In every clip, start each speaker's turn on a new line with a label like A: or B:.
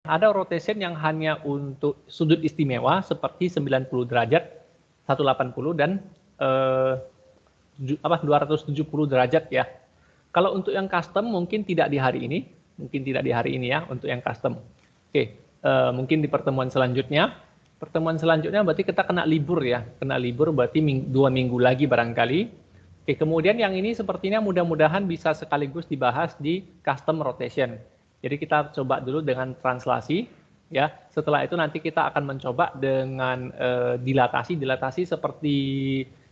A: Ada rotation yang hanya untuk sudut istimewa seperti 90 derajat, 180 dan 270 derajat ya. Kalau untuk yang custom mungkin tidak di hari ini, ya untuk yang custom. Oke, mungkin di pertemuan selanjutnya. Pertemuan selanjutnya berarti kita kena libur ya, kena libur berarti 2 minggu lagi barangkali. Oke, kemudian yang ini sepertinya mudah-mudahan bisa sekaligus dibahas di custom rotation. Jadi kita coba dulu dengan translasi, ya. Setelah itu nanti kita akan mencoba dengan dilatasi seperti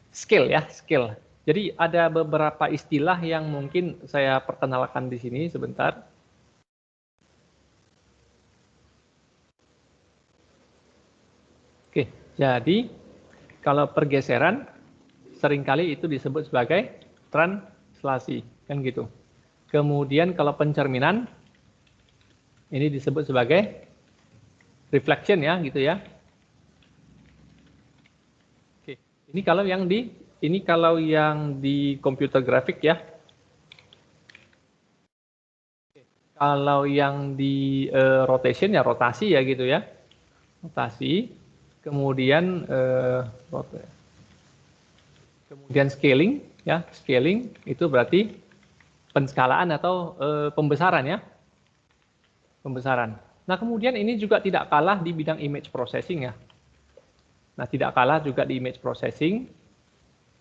A: scale ya, scale. Jadi ada beberapa istilah yang mungkin saya perkenalkan di sini sebentar. Oke, jadi kalau pergeseran seringkali itu disebut sebagai translasi, kan gitu. Kemudian kalau pencerminan ini disebut sebagai reflection ya, gitu ya. Oke, ini kalau yang di computer grafik ya. Kalau yang di rotation ya rotasi ya gitu ya. Rotasi. Kemudian scaling ya, scaling itu berarti penskalaan atau pembesaran ya. Pembesaran. Nah, kemudian ini juga tidak kalah di bidang image processing ya. Nah, tidak kalah juga di image processing.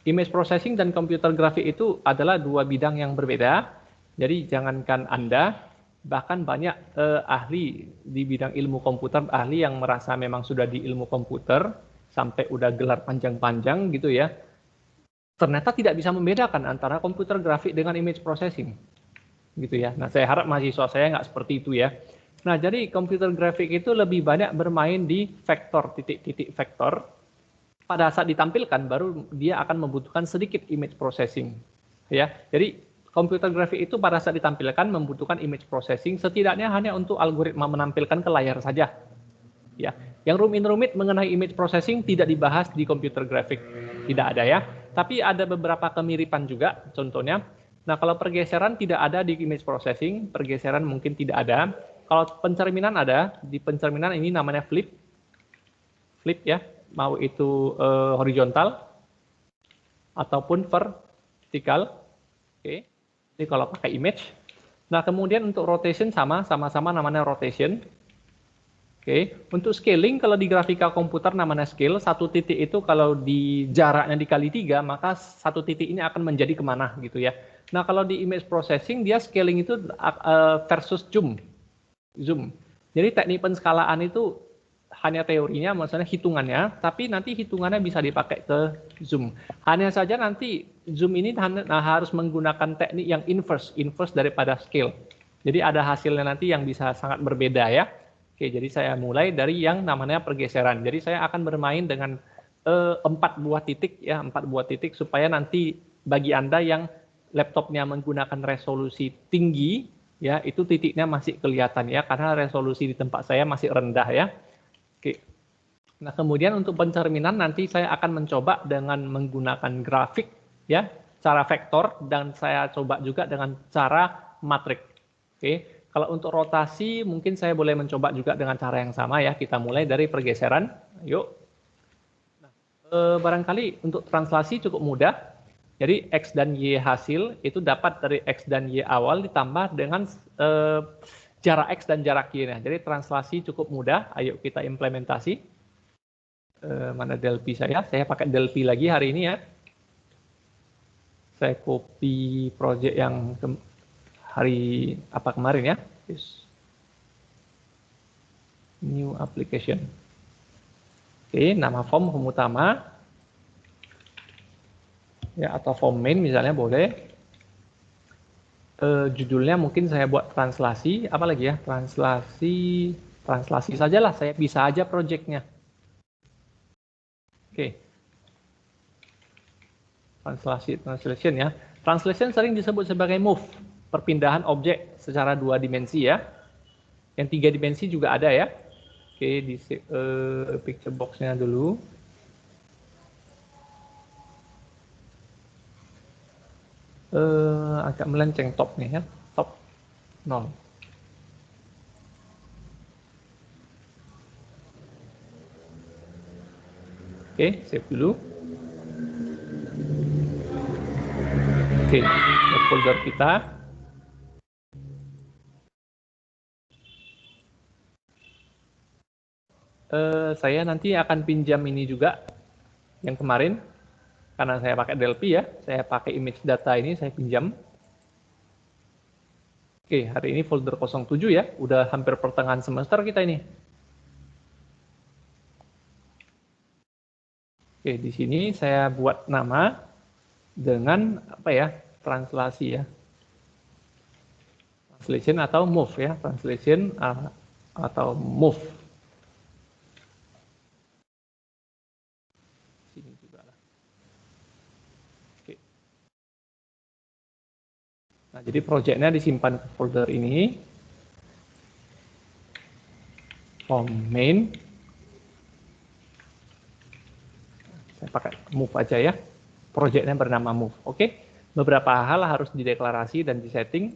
A: Image processing dan computer grafik itu adalah dua bidang yang berbeda. Jadi jangankan Anda, bahkan banyak ahli di bidang ilmu komputer, ahli yang merasa memang sudah di ilmu komputer, sampai udah gelar panjang-panjang gitu ya, ternyata tidak bisa membedakan antara computer grafik dengan image processing. Gitu ya. Nah, saya harap mahasiswa saya nggak seperti itu ya. Nah, jadi computer grafik itu lebih banyak bermain di vektor, titik-titik vektor. Pada saat ditampilkan, baru dia akan membutuhkan sedikit image processing. Ya, jadi computer grafik itu pada saat ditampilkan membutuhkan image processing, setidaknya hanya untuk algoritma menampilkan ke layar saja. Ya, yang rumit-rumit mengenai image processing tidak dibahas di computer grafik, tidak ada ya. Tapi ada beberapa kemiripan juga, contohnya. Nah, kalau pergeseran tidak ada di image processing, pergeseran mungkin tidak ada. Kalau pencerminan ada, di pencerminan ini namanya flip ya, mau itu horizontal ataupun vertikal. Oke. Jadi kalau pakai image. Nah, kemudian untuk rotation sama-sama namanya rotation. Oke, untuk scaling kalau di grafika komputer namanya scale, satu titik itu kalau di jaraknya dikali 3, maka satu titik ini akan menjadi kemana gitu ya. Nah, kalau di image processing dia scaling itu versus zoom. Jadi teknik penskalaan itu hanya teorinya, maksudnya hitungannya, tapi nanti hitungannya bisa dipakai ke zoom. Hanya saja nanti zoom ini harus menggunakan teknik yang inverse daripada scale. Jadi ada hasilnya nanti yang bisa sangat berbeda ya. Oke, jadi saya mulai dari yang namanya pergeseran. Jadi saya akan bermain dengan 4 buah titik ya, 4 buah titik supaya nanti bagi Anda yang laptopnya menggunakan resolusi tinggi ya, itu titiknya masih kelihatan ya, karena resolusi di tempat saya masih rendah ya. Oke. Nah, kemudian untuk pencerminan nanti saya akan mencoba dengan menggunakan grafik ya, cara vektor, dan saya coba juga dengan cara matrik. Oke. Kalau untuk rotasi mungkin saya boleh mencoba juga dengan cara yang sama ya. Kita mulai dari pergeseran. Yuk. Nah, barangkali untuk translasi cukup mudah. Jadi X dan Y hasil itu dapat dari X dan Y awal ditambah dengan jarak X dan jarak Y. Nah, jadi translasi cukup mudah. Ayo kita implementasi. Mana Delphi saya? Saya pakai Delphi lagi hari ini ya. Saya copy project yang hari apa kemarin ya, new application. Oke, nama form utama ya, atau form main misalnya boleh. Judulnya mungkin saya buat translasi, apa lagi ya, translasi sajalah, saya bisa aja projectnya. Oke, translation ya. Translation sering disebut sebagai move, perpindahan objek secara 2 dimensi ya. Yang 3 dimensi juga ada ya. Oke, di picture box-nya dulu. Agak melenceng top nih ya, top 0. Oke, save dulu. Oke, ke folder kita. Saya nanti akan pinjam ini juga yang kemarin, karena saya pakai Delphi ya, saya pakai image data ini, saya pinjam. Oke, hari ini folder 07 ya, udah hampir pertengahan semester kita ini. Oke, di sini saya buat nama dengan apa ya, translasi ya. Translation atau move ya, translation atau move. Sini juga lah. Oke. Nah, jadi projectnya disimpan ke folder ini. From main. Saya pakai move aja ya. Projectnya bernama move. Oke. Beberapa hal harus dideklarasi dan disetting.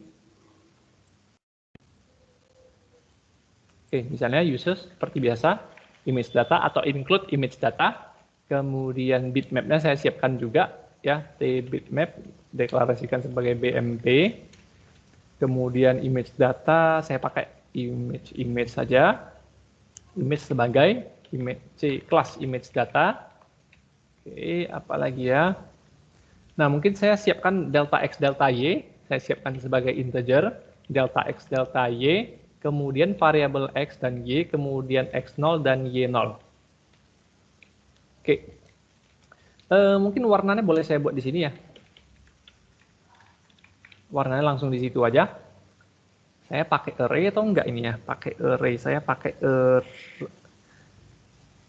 A: Oke, misalnya users seperti biasa, image data atau include image data. Kemudian bitmap-nya saya siapkan juga ya, tbitmap deklarasikan sebagai BMP. Kemudian image data saya pakai image saja. Image sebagai image class image data. Oke, apalagi ya? Nah, mungkin saya siapkan delta x delta y, saya siapkan sebagai integer, delta x delta y, kemudian variabel x dan y, kemudian x0 dan y0. Oke. Mungkin warnanya boleh saya buat di sini ya. Warnanya langsung di situ aja. Saya pakai array atau enggak ini ya? Pakai array, saya pakai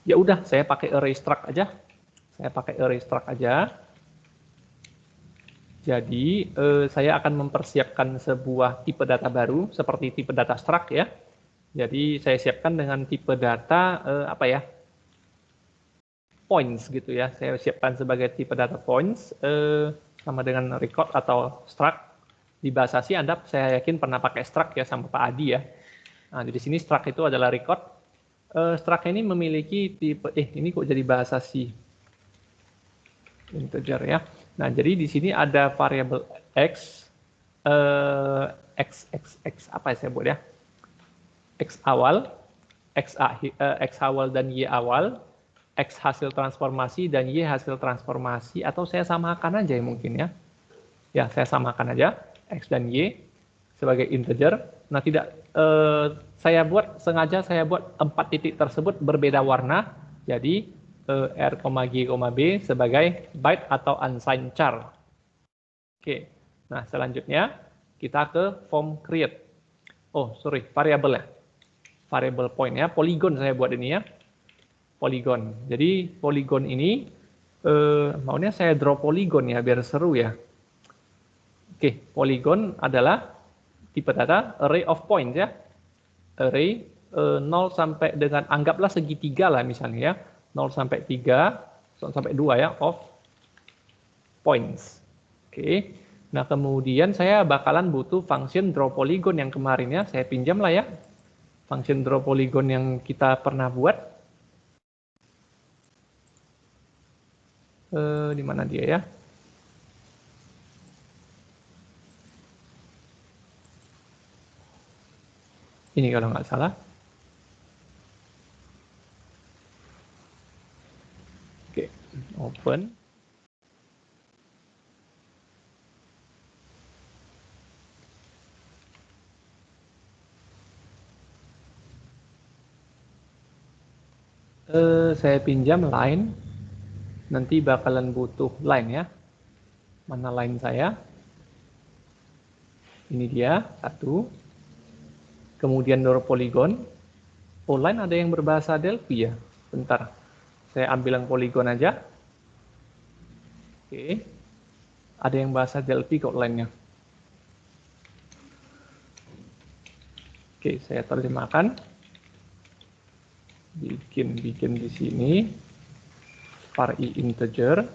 A: ya udah, saya pakai array struct aja. Saya pakai array struct aja. Jadi saya akan mempersiapkan sebuah tipe data baru seperti tipe data struct ya. Jadi saya siapkan dengan tipe data apa ya? Points gitu ya. Saya siapkan sebagai tipe data points sama dengan record atau struct. Di bahasa C Anda saya yakin pernah pakai struct ya sama Pak Adi ya. Nah, di sini struct itu adalah record. Struct ini memiliki tipe ini kok jadi bahasa C. Integer ya. Nah, jadi di sini ada variabel x, x apa saya buat ya? X awal, x awal dan y awal, x hasil transformasi dan y hasil transformasi, atau saya samakan aja ya mungkin ya. Ya, saya samakan aja x dan y sebagai integer. Nah, tidak sengaja saya buat 4 titik tersebut berbeda warna. Jadi R, G, B sebagai byte atau unsigned char. Oke, nah selanjutnya kita ke form create. Oh, sorry, variabel ya. Variable point ya, polygon saya buat ini ya. Polygon. Jadi polygon ini, maunya saya draw polygon ya, biar seru ya. Oke, polygon adalah tipe data array of points ya. Array 0 sampai dengan, anggaplah segitiga lah misalnya ya. 0 sampai 3, sampai 2 ya, of points. Oke. Nah, kemudian saya bakalan butuh function draw polygon yang kemarin ya, saya pinjam lah ya. Function draw polygon yang kita pernah buat. Di mana dia ya? Ini kalau nggak salah. Oke, open. Saya pinjam line, nanti bakalan butuh line ya. Mana line saya? Ini dia, 1. Kemudian draw polygon. Oh, line ada yang berbahasa Delphi ya? Bentar, saya ambil yang polygon aja. Oke, ada yang bahasa Delphi kok line-nya. Oke, saya terjemahkan. Bikin di sini var i integer.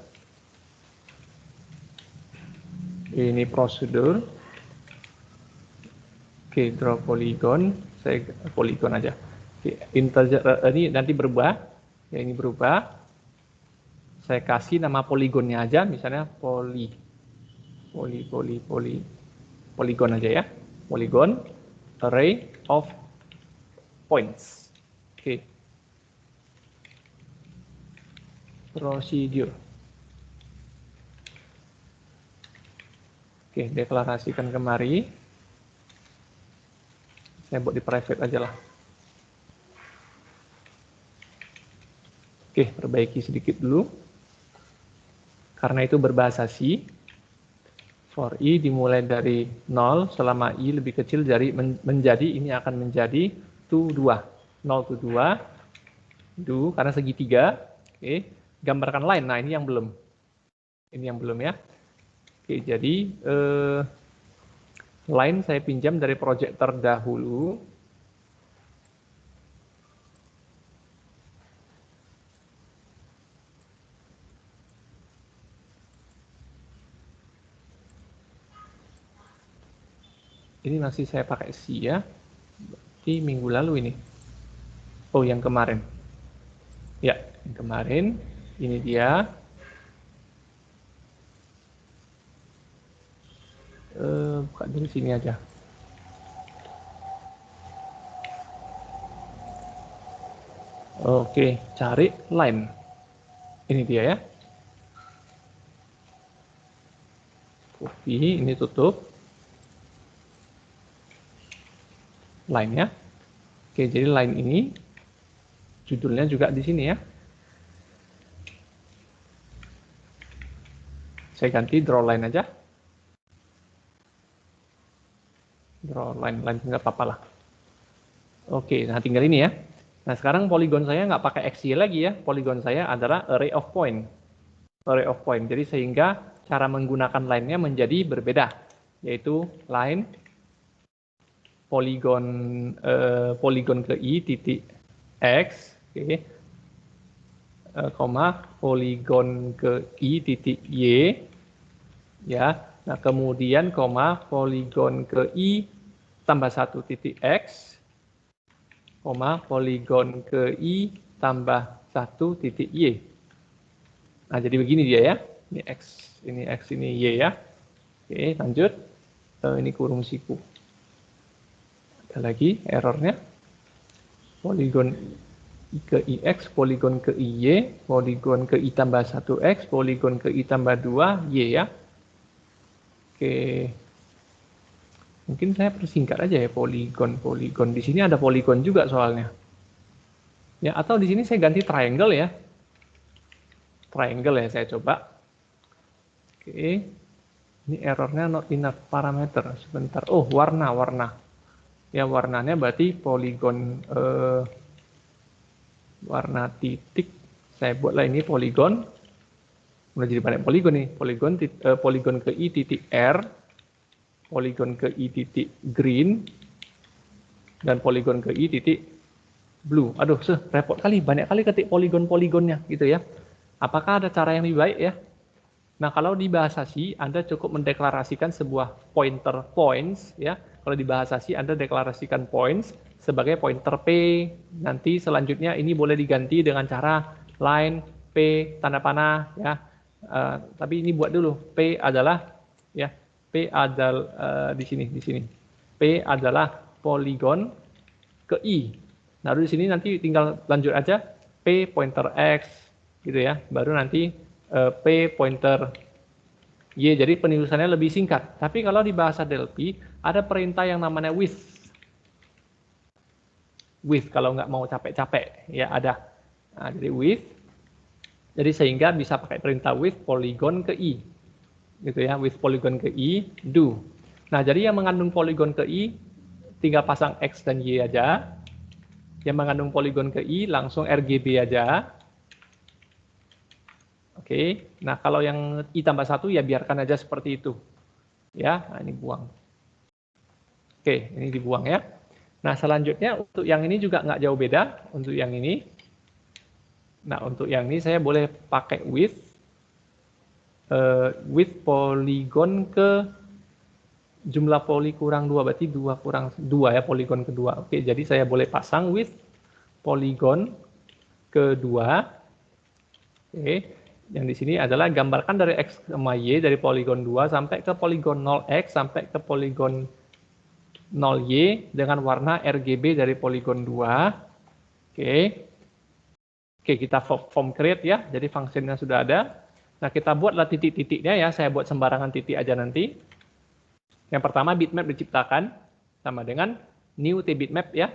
A: Ini prosedur. Oke, draw polygon, saya polygon aja. Oke, integer ini nanti berubah. Ya, ini berubah. Saya kasih nama poligonnya aja, misalnya poligon aja ya. Polygon array of points. Oke. Procedure. Oke, deklarasikan kemari. Saya buat di private aja lah. Oke, perbaiki sedikit dulu. Karena itu berbahasa C. For I dimulai dari 0 selama I lebih kecil dari menjadi, ini akan menjadi to 2. 0 to 2. Do, karena segitiga. Oke, gambarkan line. Nah, ini yang belum. Ini yang belum ya. Oke, jadi line saya pinjam dari project terdahulu. Ini masih saya pakai C ya. Di minggu lalu ini. Oh, yang kemarin. Ya, yang kemarin. Ini dia. Buka dari sini aja. Oke, cari line. Ini dia ya. Copy, ini tutup. Line ya. Oke, jadi line ini judulnya juga di sini ya. Saya ganti draw line aja. Draw line nggak apa-apa lah. Oke, nah tinggal ini ya. Nah sekarang poligon saya nggak pakai XY lagi ya. Poligon saya adalah array of point. Array of point. Jadi sehingga cara menggunakan line-nya menjadi berbeda. Yaitu line poligon ke I titik X. Oke. Koma poligon ke I titik Y. Ya. Nah kemudian koma poligon ke I tambah 1 titik X. Koma poligon ke I tambah 1 titik Y. Nah, jadi begini dia ya. Ini X, ini Y ya. Oke, lanjut. Ini kurung siku. Ada lagi errornya. Poligon ke IX, poligon ke IY, poligon ke I tambah 1X, poligon ke I tambah 2, Y ya. Oke. Mungkin saya persingkat aja ya, poligon. Di sini ada poligon juga soalnya. Ya, atau di sini saya ganti triangle ya. Triangle ya, saya coba. Oke. Ini errornya not enough parameter. Sebentar. Oh, warna. Ya, warnanya berarti poligon warna titik. Saya buatlah ini poligon. Udah jadi banyak poligon nih. Poligon ke I titik R. Poligon ke I titik green, dan poligon ke I titik blue. Aduh, repot kali, banyak kali ketik poligon-poligonnya gitu ya. Apakah ada cara yang lebih baik ya? Nah, kalau di bahasa C, Anda cukup mendeklarasikan sebuah pointer points ya. Kalau di bahasa C, Anda deklarasikan points sebagai pointer P. Nanti selanjutnya ini boleh diganti dengan cara line P tanda panah ya. Tapi ini buat dulu. P adalah ya. P adalah di sini. P adalah poligon ke I. Nah, di sini nanti tinggal lanjut aja P pointer X gitu ya. Baru nanti P pointer Y. Jadi penulisannya lebih singkat. Tapi kalau di bahasa Delphi ada perintah yang namanya with. With kalau nggak mau capek-capek ya ada. Nah, jadi with. Jadi sehingga bisa pakai perintah with poligon ke I. Gitu ya, with poligon ke I, do. Nah, jadi yang mengandung poligon ke I, tinggal pasang X dan Y aja. Yang mengandung poligon ke I, langsung RGB aja. Oke, nah kalau yang I tambah 1, ya biarkan aja seperti itu. Ya, nah ini buang. Oke, ini dibuang ya. Nah, selanjutnya untuk yang ini juga nggak jauh beda. Untuk yang ini. Nah, untuk yang ini saya boleh pakai with poligon ke jumlah poli kurang 2, berarti 2 kurang 2 ya, poligon kedua. Oke, jadi saya boleh pasang with poligon kedua. Oke, Yang di sini adalah gambarkan dari X sama Y dari poligon 2 sampai ke poligon 0X sampai ke poligon 0Y dengan warna RGB dari poligon 2. Oke, kita form create ya. Jadi fungsinya sudah ada. Nah, kita buatlah titik-titiknya ya. Saya buat sembarangan titik aja nanti. Yang pertama bitmap diciptakan sama dengan new bitmap ya.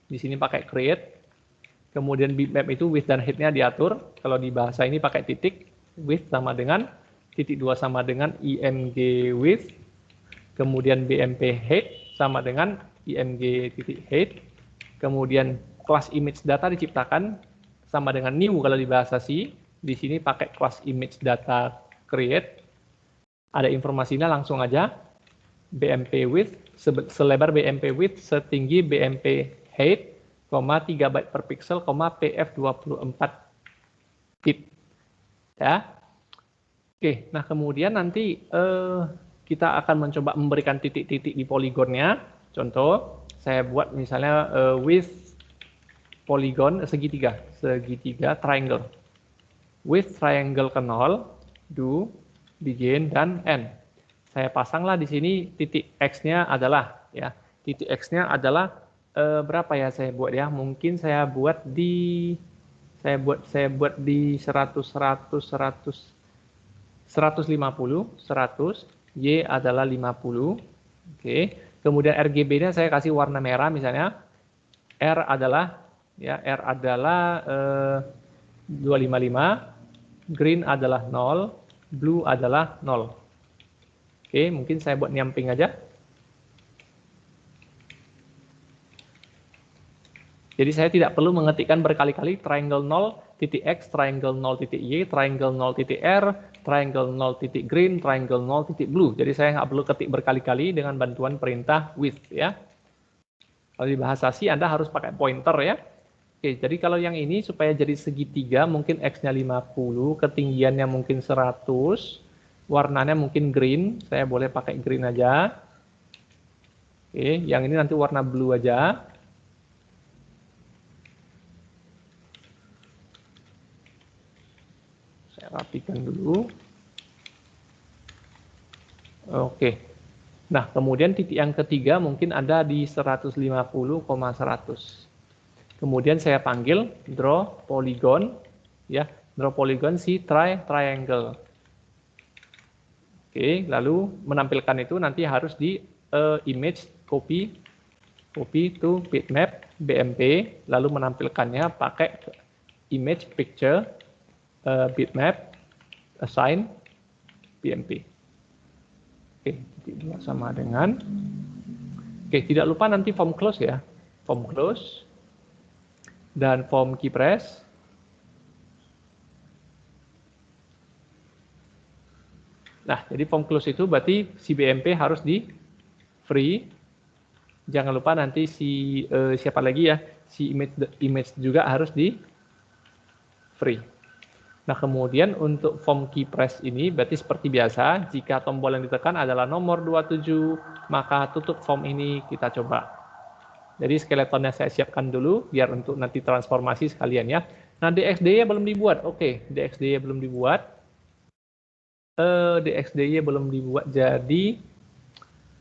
A: Di sini pakai create. Kemudian bitmap itu width dan height-nya diatur. Kalau di bahasa ini pakai titik, width sama dengan titik 2 sama dengan img width. Kemudian bmp height sama dengan img titik height. Kemudian kelas image data diciptakan sama dengan new kalau di bahasa C. Di sini pakai kelas image data create. Ada informasinya langsung aja. BMP width, selebar BMP width, setinggi BMP height, 3 byte per pixel, PF 24 bit. Ya. Oke, nah kemudian nanti kita akan mencoba memberikan titik-titik di poligonnya. Contoh, saya buat misalnya width poligon segitiga triangle. Width triangle ke 0, do, begin, dan end. Saya pasanglah di sini titik X-nya adalah ya. Titik X-nya adalah berapa ya saya buat ya? Mungkin saya buat di 100 150, 100, Y adalah 50. Oke. Kemudian RGB-nya saya kasih warna merah misalnya. R adalah 255, green adalah 0, blue adalah 0. Oke, mungkin saya buat nyamping aja. Jadi saya tidak perlu mengetikkan berkali-kali triangle 0 titik X, triangle 0 titik Y, triangle 0 titik R, triangle 0 titik green, triangle 0 titik blue. Jadi saya nggak perlu ketik berkali-kali dengan bantuan perintah with ya. Kalau di bahasa C Anda harus pakai pointer ya. Oke, jadi kalau yang ini supaya jadi segitiga mungkin X-nya 50, ketinggiannya mungkin 100. Warnanya mungkin green, saya boleh pakai green aja. Oke, yang ini nanti warna blue aja. Saya rapikan dulu. Oke. Nah, kemudian titik yang ketiga mungkin ada di 150,100. Kemudian saya panggil draw polygon, ya, draw polygon si triangle. Oke, lalu menampilkan itu nanti harus di image copy to bitmap BMP, lalu menampilkannya pakai image picture bitmap assign BMP. Oke, titik 2 sama dengan. Oke, tidak lupa nanti form close ya, form close dan form key press. Nah, jadi form close itu berarti si BMP harus di free. Jangan lupa nanti si siapa lagi ya, si image juga harus di free. Nah, kemudian untuk form key press ini berarti seperti biasa, jika tombol yang ditekan adalah nomor 27, maka tutup form ini kita coba. Jadi skeletonnya saya siapkan dulu biar untuk nanti transformasi sekalian ya. Nah, DXDY belum dibuat. Oke, DXDY belum dibuat. DXDY belum dibuat, jadi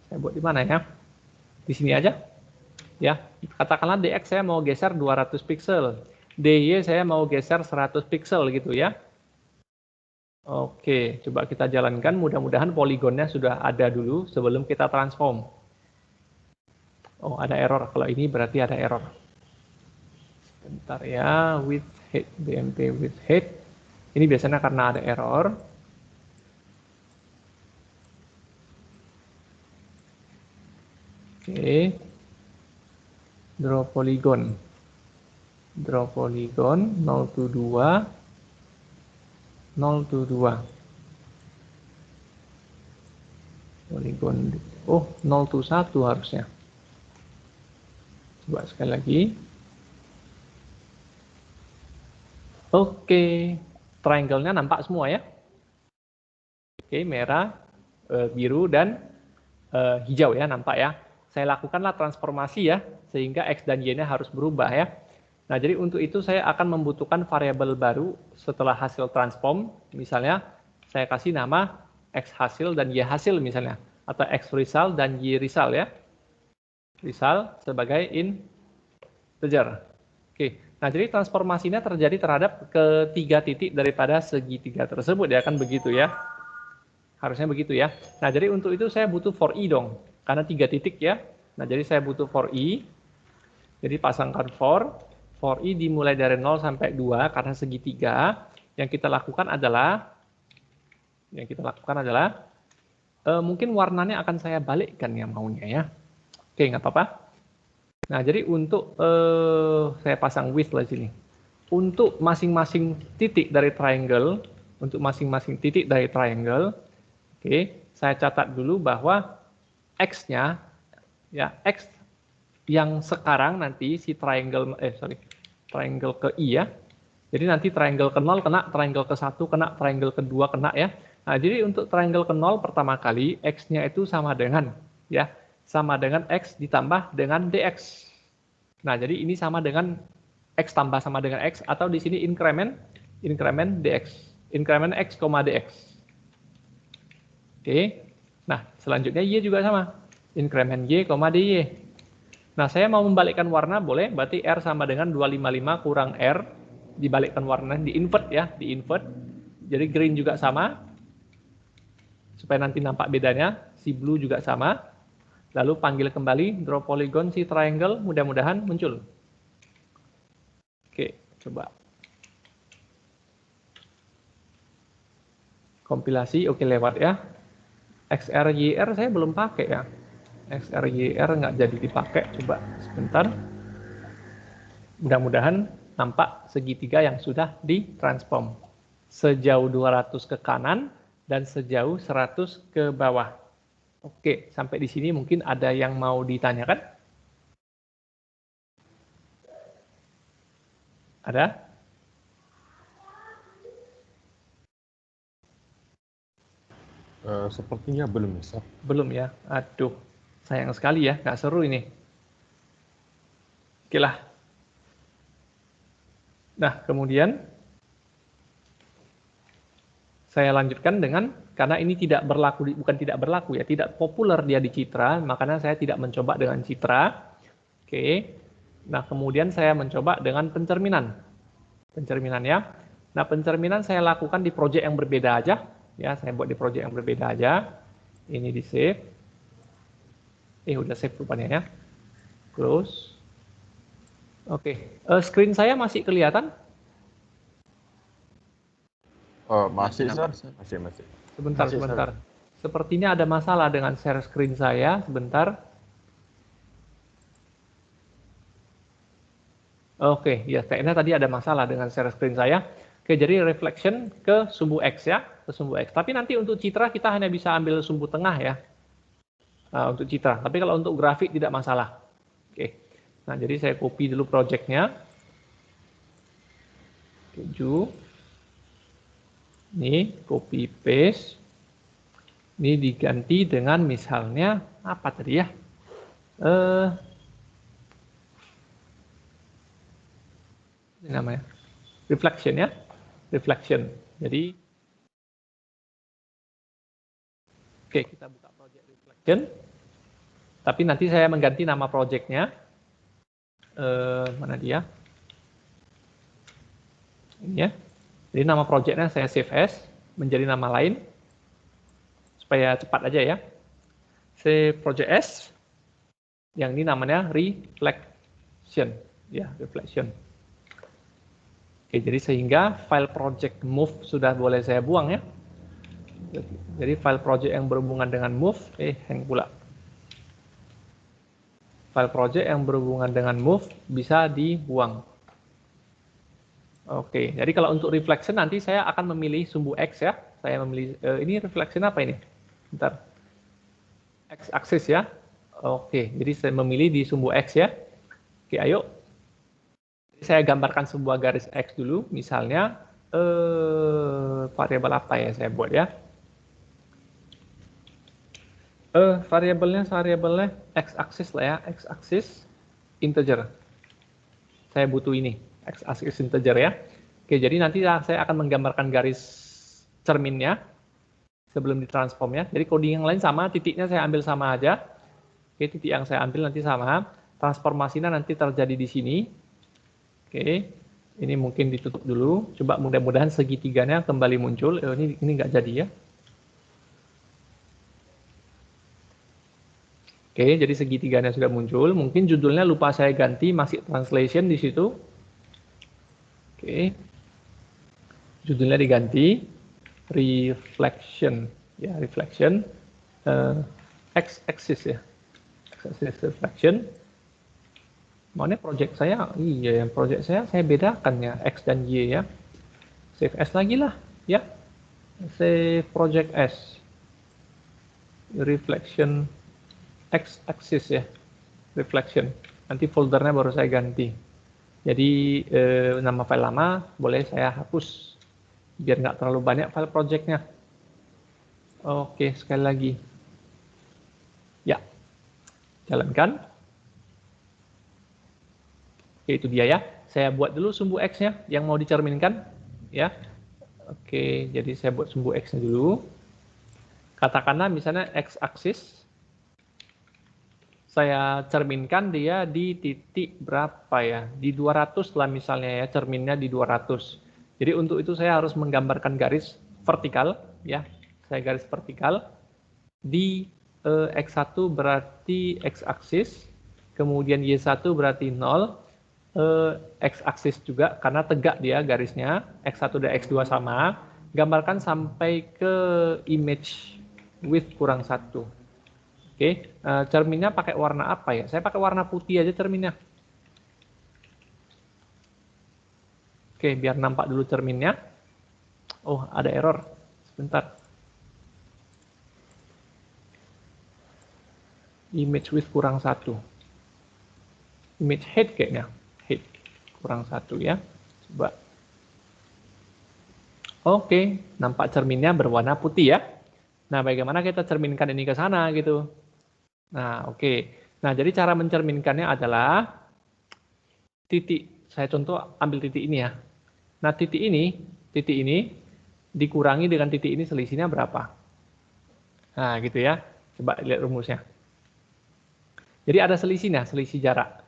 A: saya buat di mana ya? Di sini aja. Ya, katakanlah DX saya mau geser 200 pixel. DY saya mau geser 100 pixel gitu ya. Oke, coba kita jalankan. Mudah-mudahan poligonnya sudah ada dulu sebelum kita transform. Oh, ada error. Kalau ini berarti ada error. Sebentar ya, with head, BMP with head. Ini biasanya karena ada error. Oke. Draw polygon. Draw polygon 0 to 2. 0 to 2. Polygon. Oh, 0 to 1 harusnya. Coba sekali lagi. Oke. Triangle-nya nampak semua ya. Oke, merah, biru, dan hijau ya, nampak ya. Saya lakukanlah transformasi ya, sehingga X dan Y-nya harus berubah ya. Nah, jadi untuk itu saya akan membutuhkan variabel baru setelah hasil transform. Misalnya saya kasih nama X hasil dan Y hasil misalnya. Atau X result dan Y result ya. Result sebagai integer. Oke. Nah, jadi transformasinya terjadi terhadap ketiga titik daripada segitiga tersebut ya, kan begitu ya. Harusnya begitu ya. Nah, jadi untuk itu saya butuh for i dong. Karena 3 titik ya. Nah, jadi saya butuh for i. Jadi pasangkan for i dimulai dari 0 sampai 2 karena segitiga. Yang kita lakukan adalah mungkin warnanya akan saya balikkan ya maunya ya. Oke, nggak apa-apa. Nah, jadi untuk saya pasang width di sini. Untuk masing-masing titik dari triangle, oke, saya catat dulu bahwa X-nya, ya, X yang sekarang nanti si triangle ke I ya. Jadi nanti triangle ke 0 kena, triangle ke 1 kena, triangle ke 2 kena ya. Nah, jadi untuk triangle ke 0 pertama kali, X-nya itu sama dengan, ya, sama dengan X ditambah dengan DX. Nah, jadi ini sama dengan X tambah sama dengan X, atau di sini increment DX. Increment X, DX. Oke. Nah, selanjutnya Y juga sama. Increment Y, DY. Nah, saya mau membalikkan warna, boleh. Berarti R sama dengan 255 kurang R. Dibalikkan warna, di-invert ya. Di-invert. Jadi green juga sama. Supaya nanti nampak bedanya. Si blue juga sama. Lalu panggil kembali, draw polygon si triangle. Mudah-mudahan muncul. Oke, coba. Kompilasi, oke lewat ya. XRYR saya belum pakai ya. XRYR nggak jadi dipakai. Coba sebentar. Mudah-mudahan nampak segitiga yang sudah ditransform. Sejauh 200 ke kanan dan sejauh 100 ke bawah. Oke, sampai di sini mungkin ada yang mau ditanyakan? Ada?
B: Sepertinya belum, Mister.
A: Belum ya? Aduh, sayang sekali ya, nggak seru ini. Oke lah. Nah, kemudian saya lanjutkan dengan, karena ini tidak berlaku, bukan tidak berlaku ya, tidak populer dia di Citra, makanya saya tidak mencoba dengan Citra. Oke. Nah, kemudian saya mencoba dengan pencerminan. Pencerminan ya. Nah, pencerminan saya lakukan di project yang berbeda aja. Ya, saya buat di project yang berbeda aja. Ini di save. Udah save rupanya ya. Close. Oke. Screen saya masih kelihatan?
B: Masih.
A: Sebentar. Sepertinya ada masalah dengan share screen saya. Sebentar. Oke, ya kayaknya tadi ada masalah dengan share screen saya. Oke, jadi reflection ke sumbu X ya, ke sumbu X. Tapi nanti untuk citra kita hanya bisa ambil sumbu tengah ya, untuk citra. Tapi kalau untuk grafik tidak masalah. Oke, nah jadi saya copy dulu projectnya. 7. Ini copy paste. Ini diganti dengan misalnya apa tadi ya? Ini namanya reflection ya. Reflection. Jadi, oke, kita buka project reflection. Tapi nanti saya mengganti nama projectnya. Mana dia? Ini ya. Jadi nama projectnya saya save as menjadi nama lain supaya cepat aja ya. Save project as. Yang ini namanya reflection. Ya, reflection. Oke, jadi sehingga file project move sudah boleh saya buang ya. Jadi file project yang berhubungan dengan move, hang pula. File project yang berhubungan dengan move bisa dibuang. Oke, jadi kalau untuk reflection nanti saya akan memilih sumbu X ya. Saya memilih, ini reflection apa ini? Bentar. X axis ya. Oke, jadi saya memilih di sumbu X ya. Oke, ayo. Saya gambarkan sebuah garis X dulu, misalnya variabel apa ya saya buat ya? Variabelnya X-axis lah ya, X-axis integer. Saya butuh ini, x-axis integer ya. Oke, jadi nanti saya akan menggambarkan garis cerminnya sebelum ditransform ya. Jadi coding yang lain sama, titiknya saya ambil sama aja. Oke, titik yang saya ambil nanti sama. Transformasinya nanti terjadi di sini. Oke, ini mungkin ditutup dulu. Coba mudah-mudahan segitiganya kembali muncul. Ini nggak jadi ya. Oke, jadi segitiganya sudah muncul. Mungkin judulnya lupa saya ganti, masih translation di situ. Oke, judulnya diganti reflection, ya reflection, x-axis ya, x-axis reflection. Mana project saya? Iya, yang project saya bedakan ya, x dan y ya. Save as lagi lah, ya. Save project as reflection x-axis ya, reflection. Nanti foldernya baru saya ganti. Jadi nama file lama boleh saya hapus biar nggak terlalu banyak file projectnya. Oke, sekali lagi. Ya, jalankan. Oke, itu dia ya. Saya buat dulu sumbu X-nya yang mau dicerminkan. Ya. Oke, jadi saya buat sumbu X-nya dulu. Katakanlah misalnya X-axis. Saya cerminkan dia di titik berapa ya? Di 200 lah misalnya ya, cerminnya di 200. Jadi untuk itu saya harus menggambarkan garis vertikal. Ya, saya garis vertikal. Di X1 berarti X-axis. Kemudian Y1 berarti 0. X-axis juga karena tegak dia garisnya, X1 dan X2 sama, gambarkan sampai ke image width kurang 1. Oke, cerminnya pakai warna apa ya? Saya pakai warna putih aja cerminnya. Oke, biar nampak dulu cerminnya. Oh, ada error. Sebentar. Image width kurang 1. Image height kayaknya. Height kurang 1 ya. Coba. Oke, nampak cerminnya berwarna putih ya. Nah, bagaimana kita cerminkan ini ke sana gitu. Nah, oke. Nah, jadi cara mencerminkannya adalah titik. Saya contoh ambil titik ini ya. Nah, titik ini dikurangi dengan titik ini selisihnya berapa? Nah, gitu ya. Coba lihat rumusnya. Jadi ada selisihnya, selisih jarak.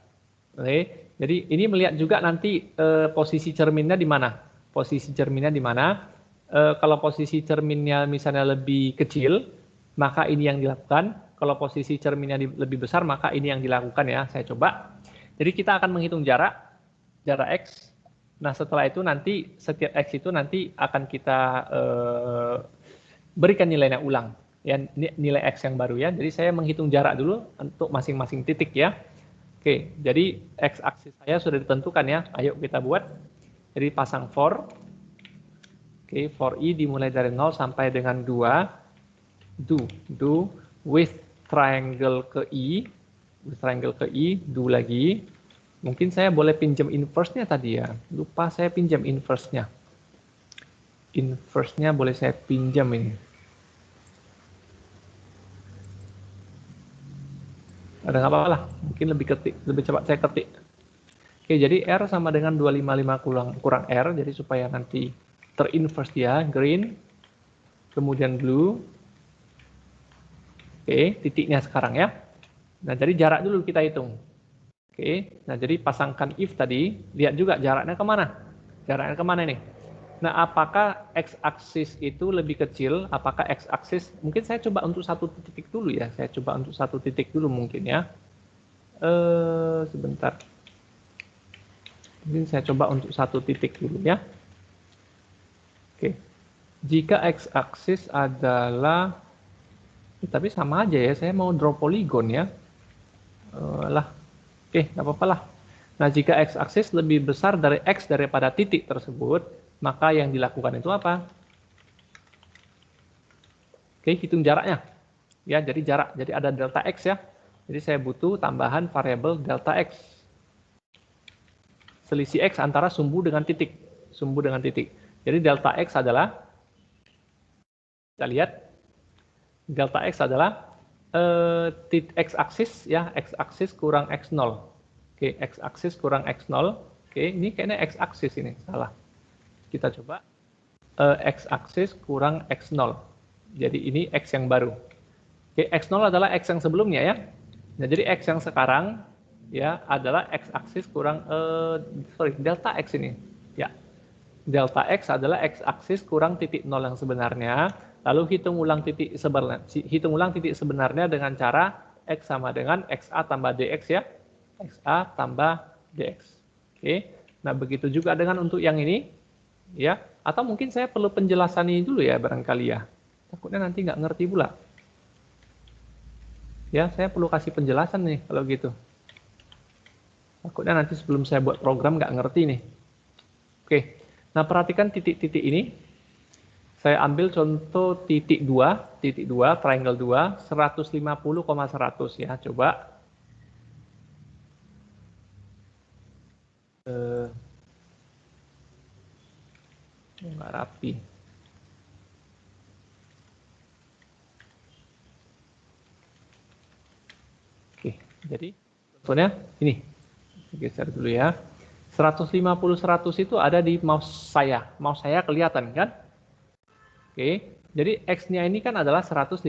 A: Oke. Jadi ini melihat juga nanti posisi cerminnya di mana. Posisi cerminnya di mana. Kalau posisi cerminnya misalnya lebih kecil, maka ini yang dilakukan. Kalau posisi cerminnya lebih besar, maka ini yang dilakukan ya. Saya coba. Jadi kita akan menghitung jarak X. Nah, setelah itu nanti setiap X itu nanti akan kita berikan nilainya ulang. Ya, nilai X yang baru ya. Jadi saya menghitung jarak dulu untuk masing-masing titik ya. Oke, jadi X-aksis saya sudah ditentukan ya. Ayo kita buat. Jadi pasang for. Oke, for I dimulai dari 0 sampai dengan 2. Do with triangle ke I. With triangle ke I, do lagi. Mungkin saya boleh pinjam inverse-nya tadi ya. Lupa saya pinjam inverse-nya. Inverse-nya boleh saya pinjam ini. Ada nggak apa-apa lah. Mungkin lebih cepat saya ketik. Oke, jadi R sama dengan 255 kurang R. Jadi supaya nanti terinverse dia, green. Kemudian blue. Oke, titiknya sekarang ya. Nah, jadi jarak dulu kita hitung. Oke, nah jadi pasangkan if tadi, lihat juga jaraknya kemana? Jaraknya kemana nih? Nah, apakah x-aksis itu lebih kecil? Apakah x-aksis? Mungkin saya coba untuk satu titik dulu ya. Saya coba untuk satu titik dulu mungkin ya. Sebentar. Mungkin saya coba untuk satu titik dulu ya. Oke. Jika x-aksis adalah, tapi sama aja ya. Saya mau draw polygon ya. Oke, nggak apa-apa lah. Nah, jika x-aksis lebih besar dari x daripada titik tersebut, maka yang dilakukan itu apa? Oke, hitung jaraknya. Ya, jadi jarak. Jadi ada delta x ya. Jadi saya butuh tambahan variabel delta x. Selisih x antara sumbu dengan titik. Sumbu dengan titik. Jadi delta x adalah, kita lihat, delta x adalah x-aksis ya, x-aksis kurang x0. Oke, x-aksis kurang x0. Oke, ini kayaknya x-aksis ini, salah. Kita coba x-aksis kurang x0. Jadi ini x yang baru. Oke, x0 adalah x yang sebelumnya ya. Nah, jadi x yang sekarang ya adalah x-aksis kurang delta x ini. Ya. Delta x adalah x-aksis kurang titik 0 yang sebenarnya. Lalu hitung ulang titik sebenarnya dengan cara x sama dengan xa tambah dx ya. Xa tambah dx. Oke. Nah, begitu juga dengan untuk yang ini ya. Atau mungkin saya perlu penjelasan ini dulu ya barangkali ya. Takutnya nanti nggak ngerti pula. Ya, saya perlu kasih penjelasan nih kalau gitu. Takutnya nanti sebelum saya buat program nggak ngerti nih. Oke, nah perhatikan titik-titik ini. Saya ambil contoh titik 2, triangle 2, 150,100 ya. Coba. Nggak rapi. Oke, jadi contohnya ini. Geser dulu ya. 150-100 itu ada di mouse saya. Mouse saya kelihatan kan? Oke, jadi X-nya ini kan adalah 150,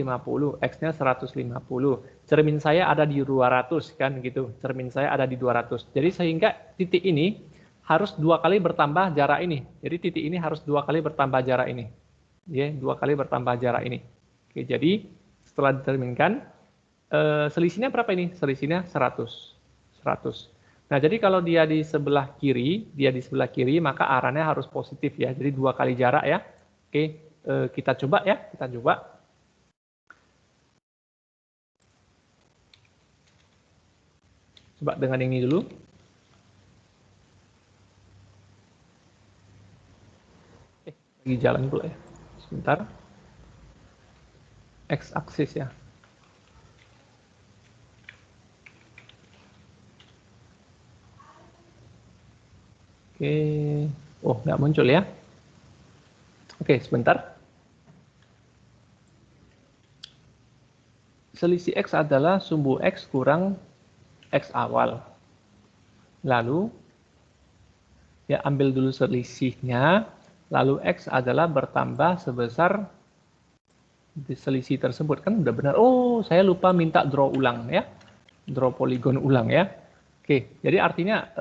A: X-nya 150. Cermin saya ada di 200 kan gitu. Cermin saya ada di 200. Jadi sehingga titik ini harus 2 kali bertambah jarak ini. Jadi titik ini harus 2 kali bertambah jarak ini. Ya, 2 kali bertambah jarak ini. Oke, jadi setelah determinkan selisihnya berapa ini? Selisihnya 100. 100. Nah, jadi kalau dia di sebelah kiri, maka arahnya harus positif ya. Jadi 2 kali jarak ya. Oke, kita coba ya, kita coba. Coba dengan ini dulu. Lagi jalan pula ya. Sebentar. X-aksis ya. Oke. Oh, nggak muncul ya. Oke, sebentar. Selisih X adalah sumbu X kurang X awal. Lalu, ya ambil dulu selisihnya. Lalu X adalah bertambah sebesar di selisih tersebut. Kan udah benar. Oh, saya lupa minta draw ulang ya. Draw poligon ulang ya. Oke, jadi artinya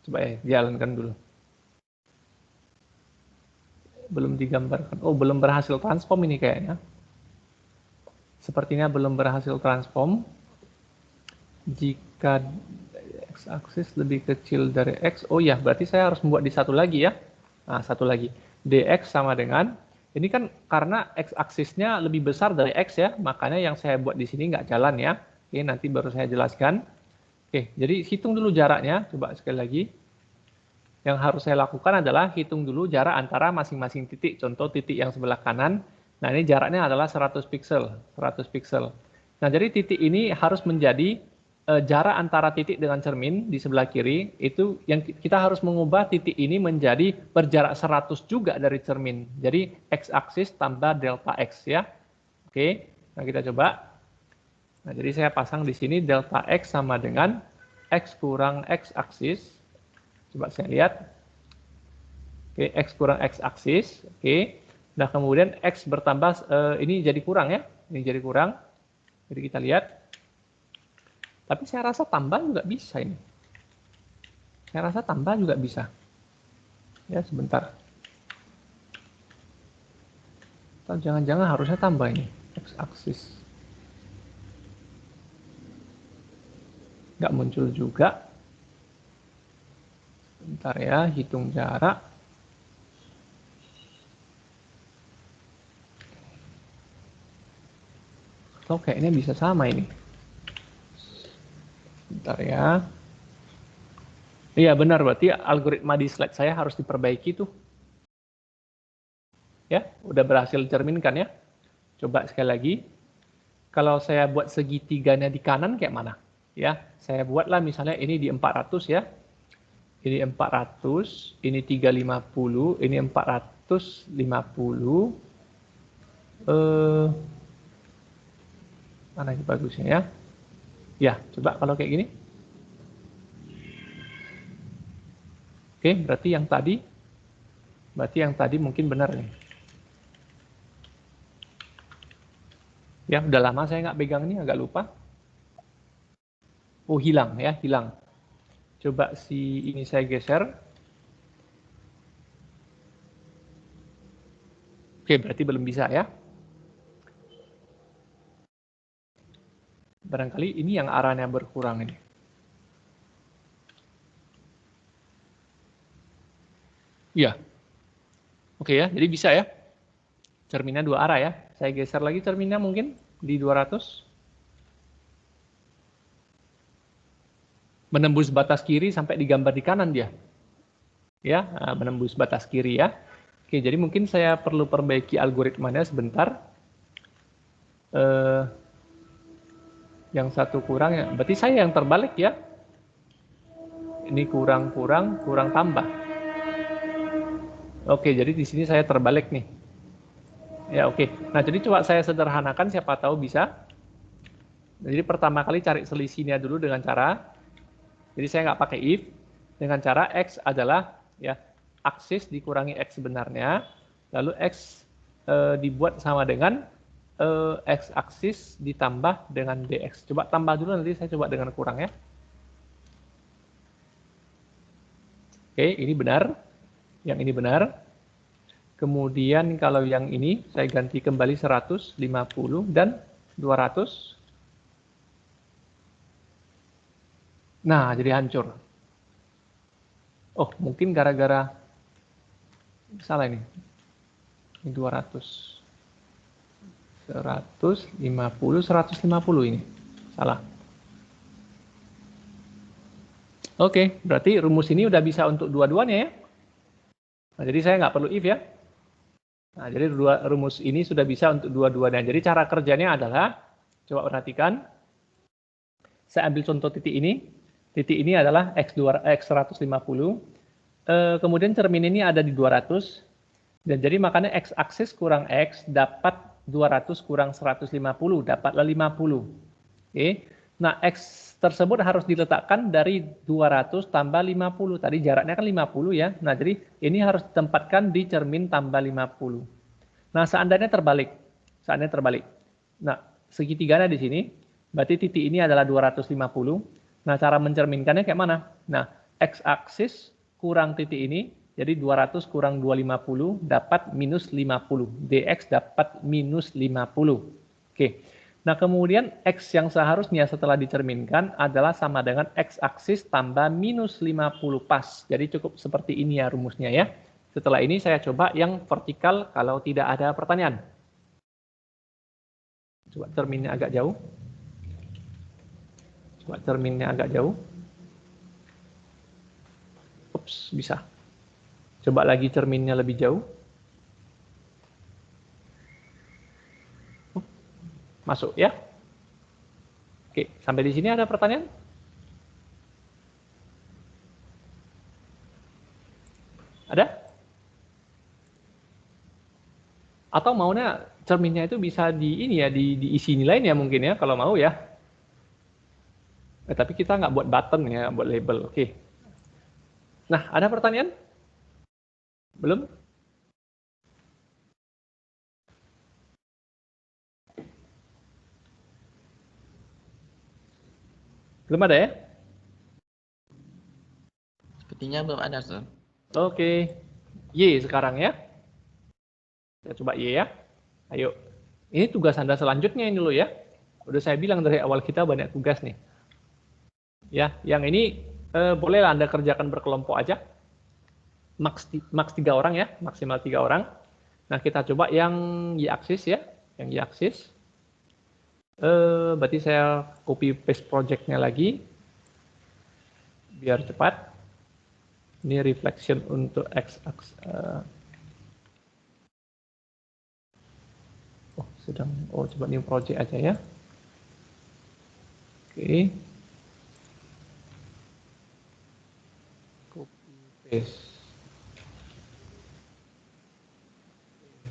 A: coba ya jalankan dulu. Belum digambarkan. Oh, belum berhasil transform ini kayaknya. Sepertinya belum berhasil transform. Jika x-aksis lebih kecil dari x, oh ya, berarti saya harus membuat di satu lagi ya. Nah, satu lagi. dx sama dengan, ini kan karena x-aksisnya lebih besar dari x ya, makanya yang saya buat di sini nggak jalan ya. Oke, nanti baru saya jelaskan. Oke, jadi hitung dulu jaraknya. Coba sekali lagi. Yang harus saya lakukan adalah hitung dulu jarak antara masing-masing titik. Contoh titik yang sebelah kanan. Nah, ini jaraknya adalah 100 pixel. 100 pixel. Nah, jadi titik ini harus menjadi jarak antara titik dengan cermin di sebelah kiri. Itu yang kita harus mengubah titik ini menjadi berjarak 100 juga dari cermin. Jadi x-aksis tambah delta x ya. Oke, nah kita coba. Nah, jadi saya pasang di sini delta x sama dengan x kurang x-aksis. Coba saya lihat. Oke, X kurang X-aksis. Oke. Nah, kemudian X bertambah, ini jadi kurang ya. Ini jadi kurang. Jadi kita lihat. Tapi saya rasa tambah juga bisa ini. Saya rasa tambah juga bisa. Ya, sebentar. Atau jangan-jangan harusnya tambah ini. X-aksis. Nggak muncul juga. Bentar ya, hitung jarak. Atau kayaknya bisa sama ini. Bentar ya. Iya benar, berarti algoritma di slide saya harus diperbaiki tuh. Ya, udah berhasil cerminkan ya. Coba sekali lagi. Kalau saya buat segitiganya di kanan kayak mana? Ya, saya buatlah misalnya ini di 400 ya. Ini 400, ini 350, ini 450. Mana yang bagusnya ya? Ya, coba kalau kayak gini. Oke, berarti yang tadi mungkin benar nih. Ya, udah lama saya nggak pegang ini, agak lupa. Oh, hilang ya, hilang. Coba ini saya geser. Oke, berarti belum bisa ya. Barangkali ini yang arahnya berkurang ini. Iya. Oke ya, jadi bisa ya. Cerminnya dua arah ya. Saya geser lagi cerminnya mungkin di 200. Menembus batas kiri sampai digambar di kanan dia. Ya, menembus batas kiri ya. Oke, jadi mungkin saya perlu perbaiki algoritmanya sebentar. Yang satu kurang ya. Berarti saya yang terbalik ya. Ini kurang tambah. Oke, jadi di sini saya terbalik nih. Ya, oke. Nah, jadi coba saya sederhanakan, siapa tahu bisa. Jadi pertama kali cari selisihnya dulu dengan cara, jadi saya nggak pakai if, dengan cara X adalah ya aksis dikurangi X sebenarnya, lalu X dibuat sama dengan X aksis ditambah dengan DX. Coba tambah dulu, nanti saya coba dengan kurang ya. Oke, ini benar. Yang ini benar. Kemudian kalau yang ini saya ganti kembali 150 dan 200. Nah, jadi hancur. Oh, mungkin gara-gara salah ini. Ini 200. 150, 150 ini. Salah. Oke, berarti rumus ini udah bisa untuk dua-duanya ya. Nah, jadi saya nggak perlu if ya. Nah, jadi rumus ini sudah bisa untuk dua-duanya. Jadi cara kerjanya adalah, coba perhatikan. Saya ambil contoh titik ini. Titik ini adalah X150. Kemudian cermin ini ada di 200. Dan jadi makanya X aksis kurang X dapat 200 kurang 150, dapatlah 50. Oke. Nah, X tersebut harus diletakkan dari 200 tambah 50. Tadi jaraknya kan 50 ya. Nah, jadi ini harus ditempatkan di cermin tambah 50. Nah, seandainya terbalik. Nah, segitiganya di sini. Berarti titik ini adalah 250. Nah, cara mencerminkannya kayak mana? Nah, X aksis kurang titik ini. Jadi 200 kurang 250 dapat minus 50. DX dapat minus 50. Oke. Nah, kemudian X yang seharusnya setelah dicerminkan adalah sama dengan X aksis tambah minus 50 pas. Jadi cukup seperti ini ya rumusnya ya. Setelah ini saya coba yang vertikal kalau tidak ada pertanyaan. Coba cerminnya agak jauh. Ups, bisa. Coba lagi cerminnya lebih jauh. Masuk ya. Oke, sampai di sini ada pertanyaan? Ada? Atau maunya cerminnya itu bisa diisi nilainya mungkin ya, kalau mau ya. Tapi kita nggak buat button ya, buat label. Oke. Nah, ada pertanyaan? Belum? Belum ada ya?
C: Sepertinya belum ada, Ustaz.
A: Oke. Y sekarang ya. Kita coba Y ya. Ayo. Ini tugas Anda selanjutnya ini loh ya. Udah saya bilang dari awal kita banyak tugas nih. Ya, yang ini bolehlah Anda kerjakan berkelompok aja. Max 3 orang ya, maksimal 3 orang. Nah, kita coba yang Y-aksis ya. Yang Y-aksis. Berarti saya copy paste project-nya lagi biar cepat. Ini reflection untuk X-aksis. Coba new project aja ya. Oke. Copy paste.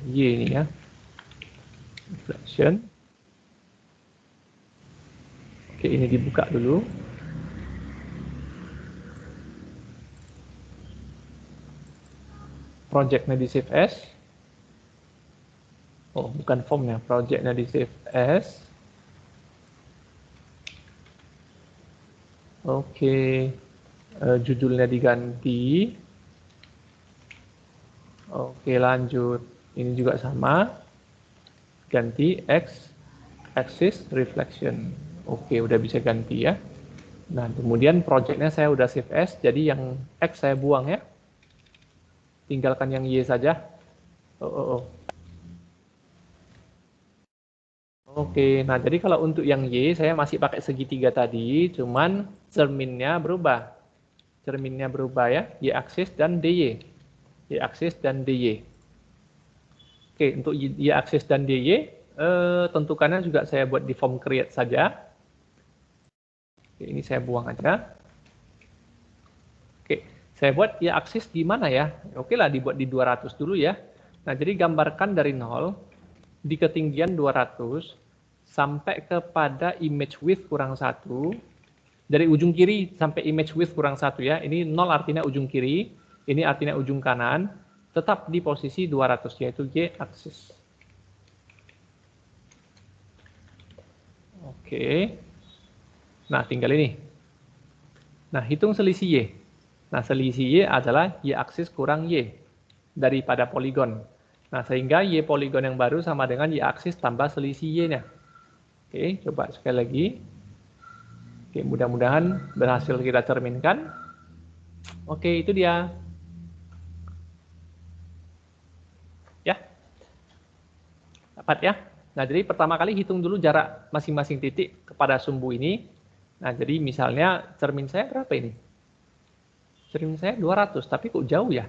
A: Y ini ya. Reflection. Oke, ini dibuka dulu. projectnya di save as. Oh, bukan formnya, projectnya di save as. Oke, judulnya diganti. Oke, lanjut. Ini juga sama. Ganti axis reflection. Oke, udah bisa ganti ya. Nah, kemudian projectnya saya udah save as, jadi yang X saya buang ya. Tinggalkan yang Y saja. Oh. Oke, nah jadi kalau untuk yang Y, saya masih pakai segitiga tadi, cuman cerminnya berubah. Cerminnya berubah ya, Y-aksis dan DY. Y-aksis dan DY. Oke, untuk Y-aksis dan DY, tentukannya juga saya buat di form create saja. Oke, ini saya buang aja. Oke, saya buat Y-aksis di mana ya? Oke lah, dibuat di 200 dulu ya. Nah, jadi gambarkan dari 0, di ketinggian 200, sampai kepada image width kurang 1, dari ujung kiri sampai image width kurang 1 ya, ini 0 artinya ujung kiri, ini artinya ujung kanan, tetap di posisi 200, yaitu Y-aksis. Oke, nah tinggal ini. Nah, hitung selisih Y. Nah, selisih Y adalah Y-aksis kurang Y, daripada poligon. Nah, sehingga Y poligon yang baru sama dengan Y-aksis tambah selisih Y-nya. Oke, coba sekali lagi. Oke, mudah-mudahan berhasil kita cerminkan. Oke, itu dia. Ya, dapat ya. Nah, jadi pertama kali hitung dulu jarak masing-masing titik kepada sumbu ini. Nah, jadi misalnya cermin saya berapa ini? Cermin saya 200, tapi kok jauh ya?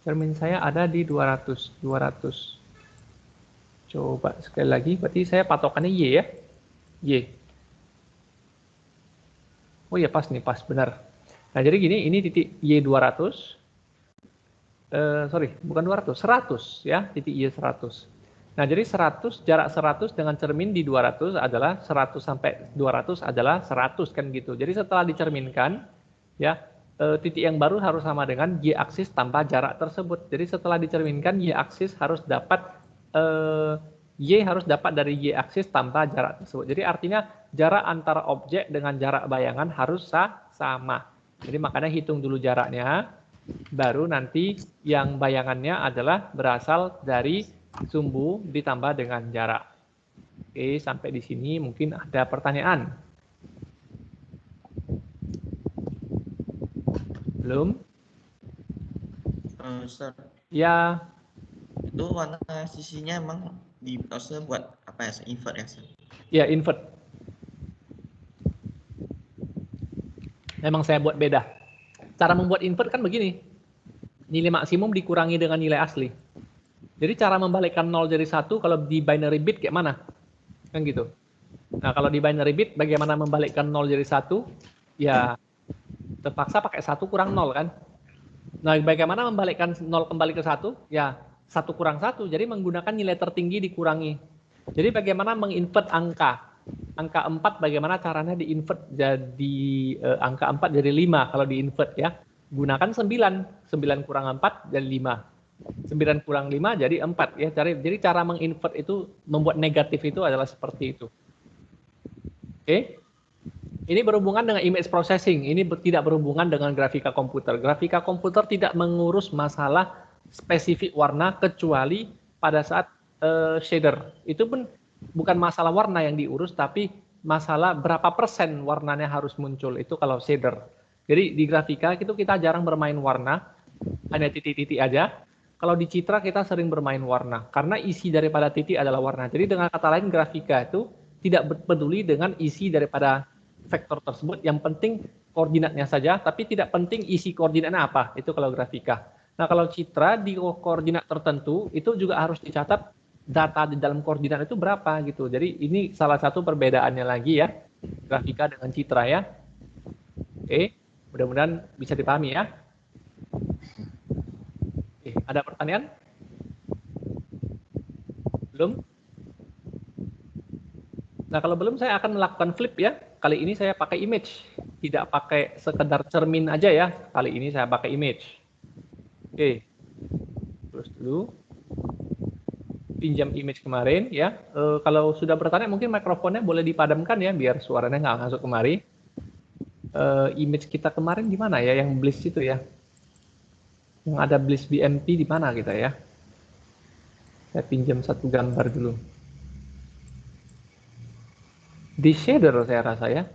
A: Cermin saya ada di 200. Coba sekali lagi, berarti saya patokannya Y ya. Y. Oh iya, pas nih, pas, benar. Nah, jadi gini, ini titik Y 200. Sorry, bukan 200, 100 ya, titik Y 100. Nah, jadi 100, jarak 100 dengan cermin di 200 adalah 100 sampai 200 adalah 100 kan gitu. Jadi setelah dicerminkan, ya, titik yang baru harus sama dengan Y-aksis tambah jarak tersebut. Jadi setelah dicerminkan, Y-aksis harus dapat Y harus dapat dari Y-aksis tambah jarak tersebut. Jadi artinya jarak antara objek dengan jarak bayangan harus sama. Jadi makanya hitung dulu jaraknya, baru nanti yang bayangannya adalah berasal dari sumbu ditambah dengan jarak. Oke, sampai di sini mungkin ada pertanyaan. Belum?
C: Ustaz,
A: Ya,
C: itu warna sisinya emang di browser buat apa ya? Invert ya? Ustaz?
A: ya invert. Memang saya buat beda. Cara membuat invert kan begini. Nilai maksimum dikurangi dengan nilai asli. Jadi cara membalikkan 0 jadi 1 kalau di binary bit kayak mana? Kan gitu. Nah, kalau di binary bit bagaimana membalikkan 0 jadi 1? Ya, terpaksa pakai 1 kurang 0 kan? Nah, bagaimana membalikkan 0 kembali ke 1? Ya, 1 kurang 1. Jadi menggunakan nilai tertinggi dikurangi. Jadi bagaimana menginvert angka? Angka 4 bagaimana caranya diinvert jadi angka 4 jadi 5 kalau diinvert ya. Gunakan 9. 9 kurang 4 jadi 5. 9 kurang 5 jadi 4 ya. Jadi cara menginvert itu, membuat negatif itu adalah seperti itu. Oke. Ini berhubungan dengan image processing. Ini tidak berhubungan dengan grafika komputer. Grafika komputer tidak mengurus masalah spesifik warna kecuali pada saat shader. Itu pun bukan masalah warna yang diurus, tapi masalah berapa persen warnanya harus muncul. Itu kalau shader. Jadi di grafika itu kita jarang bermain warna, hanya titik-titik aja. Kalau di Citra kita sering bermain warna, karena isi daripada titik adalah warna. Jadi dengan kata lain grafika itu tidak peduli dengan isi daripada vektor tersebut, yang penting koordinatnya saja, tapi tidak penting isi koordinatnya apa. Itu kalau grafika. Nah, kalau Citra di koordinat tertentu itu juga harus dicatat data di dalam koordinat itu berapa gitu. Jadi ini salah satu perbedaannya lagi ya, grafika dengan Citra ya. Oke, mudah-mudahan bisa dipahami ya. Oke, ada pertanyaan? Belum? Nah, kalau belum saya akan melakukan flip ya. Kali ini saya pakai image, tidak pakai sekedar cermin aja ya. Kali ini saya pakai image. Oke. Terus dulu. Pinjam image kemarin ya. Kalau sudah bertanya mungkin mikrofonnya boleh dipadamkan ya biar suaranya nggak masuk kemari. Image kita kemarin di mana ya yang Bliss itu ya? Yang ada Bliss BMP di mana kita ya? Saya pinjam satu gambar dulu. Di shader saya rasa ya.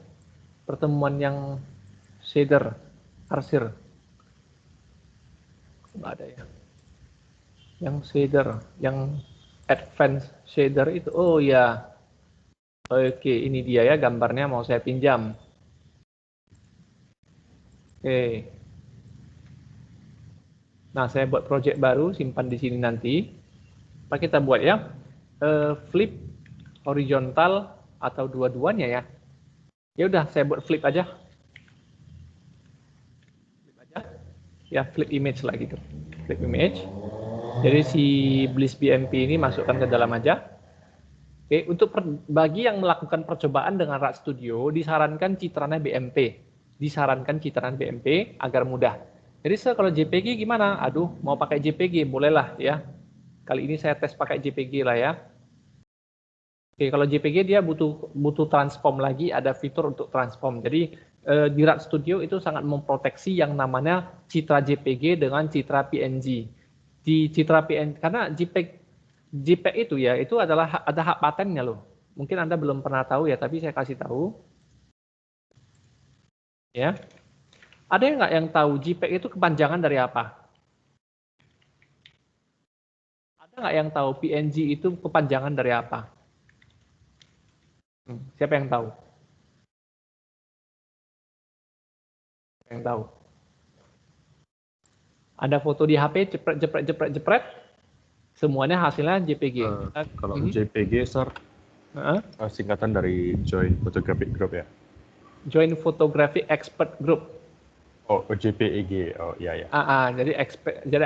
A: Pertemuan yang shader, arsir. Nggak ada ya. Yang shader, yang advanced shader itu. Oh ya. Oke, ini dia ya gambarnya mau saya pinjam. Oke. Nah, saya buat project baru, simpan di sini nanti. Apa kita buat ya? Flip, horizontal, atau dua-duanya ya. Ya udah, saya buat flip aja. Flip aja. Ya, flip image lah gitu. Flip image. Jadi si Bliss BMP ini masukkan ke dalam aja. Oke, untuk bagi yang melakukan percobaan dengan RAD Studio, disarankan citranya BMP. Disarankan citraan BMP agar mudah. Jadi kalau JPG gimana? Aduh, mau pakai JPG, bolehlah ya. Kali ini saya tes pakai JPG lah ya. Oke, kalau JPG dia butuh transform lagi, ada fitur untuk transform. Jadi di RAD Studio itu sangat memproteksi yang namanya citra JPG dengan citra PNG. Di citra PNG karena JPEG itu ya, itu adalah ada hak patennya loh. Mungkin Anda belum pernah tahu ya, tapi saya kasih tahu. Ya. Ada yang nggak yang tahu JPEG itu kepanjangan dari apa? Ada nggak yang tahu PNG itu kepanjangan dari apa? Siapa yang tahu? Siapa yang tahu? Ada foto di HP, jepret, semuanya hasilnya JPG.
B: Kalau JPG, Sir, singkatan dari Joint Photographic Group ya?
A: Joint Photographic Expert Group.
B: Oh, JPEG. Oh, iya.
A: Jadi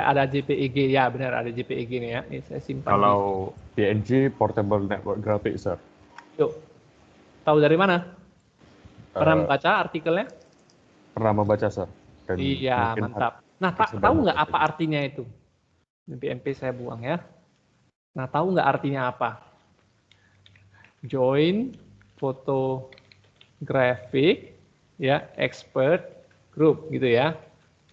A: ada JPEG, ya benar ada JPEG nih ya. Ini saya simpan.
B: Kalau PNG, Portable Network Graphic, Sir.
A: Yuk, tahu dari mana? Pernah membaca artikelnya?
B: Pernah membaca, Sir. Dan
A: iya, mantap. Nah, tahu nggak apa artinya itu? BMP saya buang ya. Nah, tahu nggak artinya apa? Joint Photographic ya Expert Group gitu ya.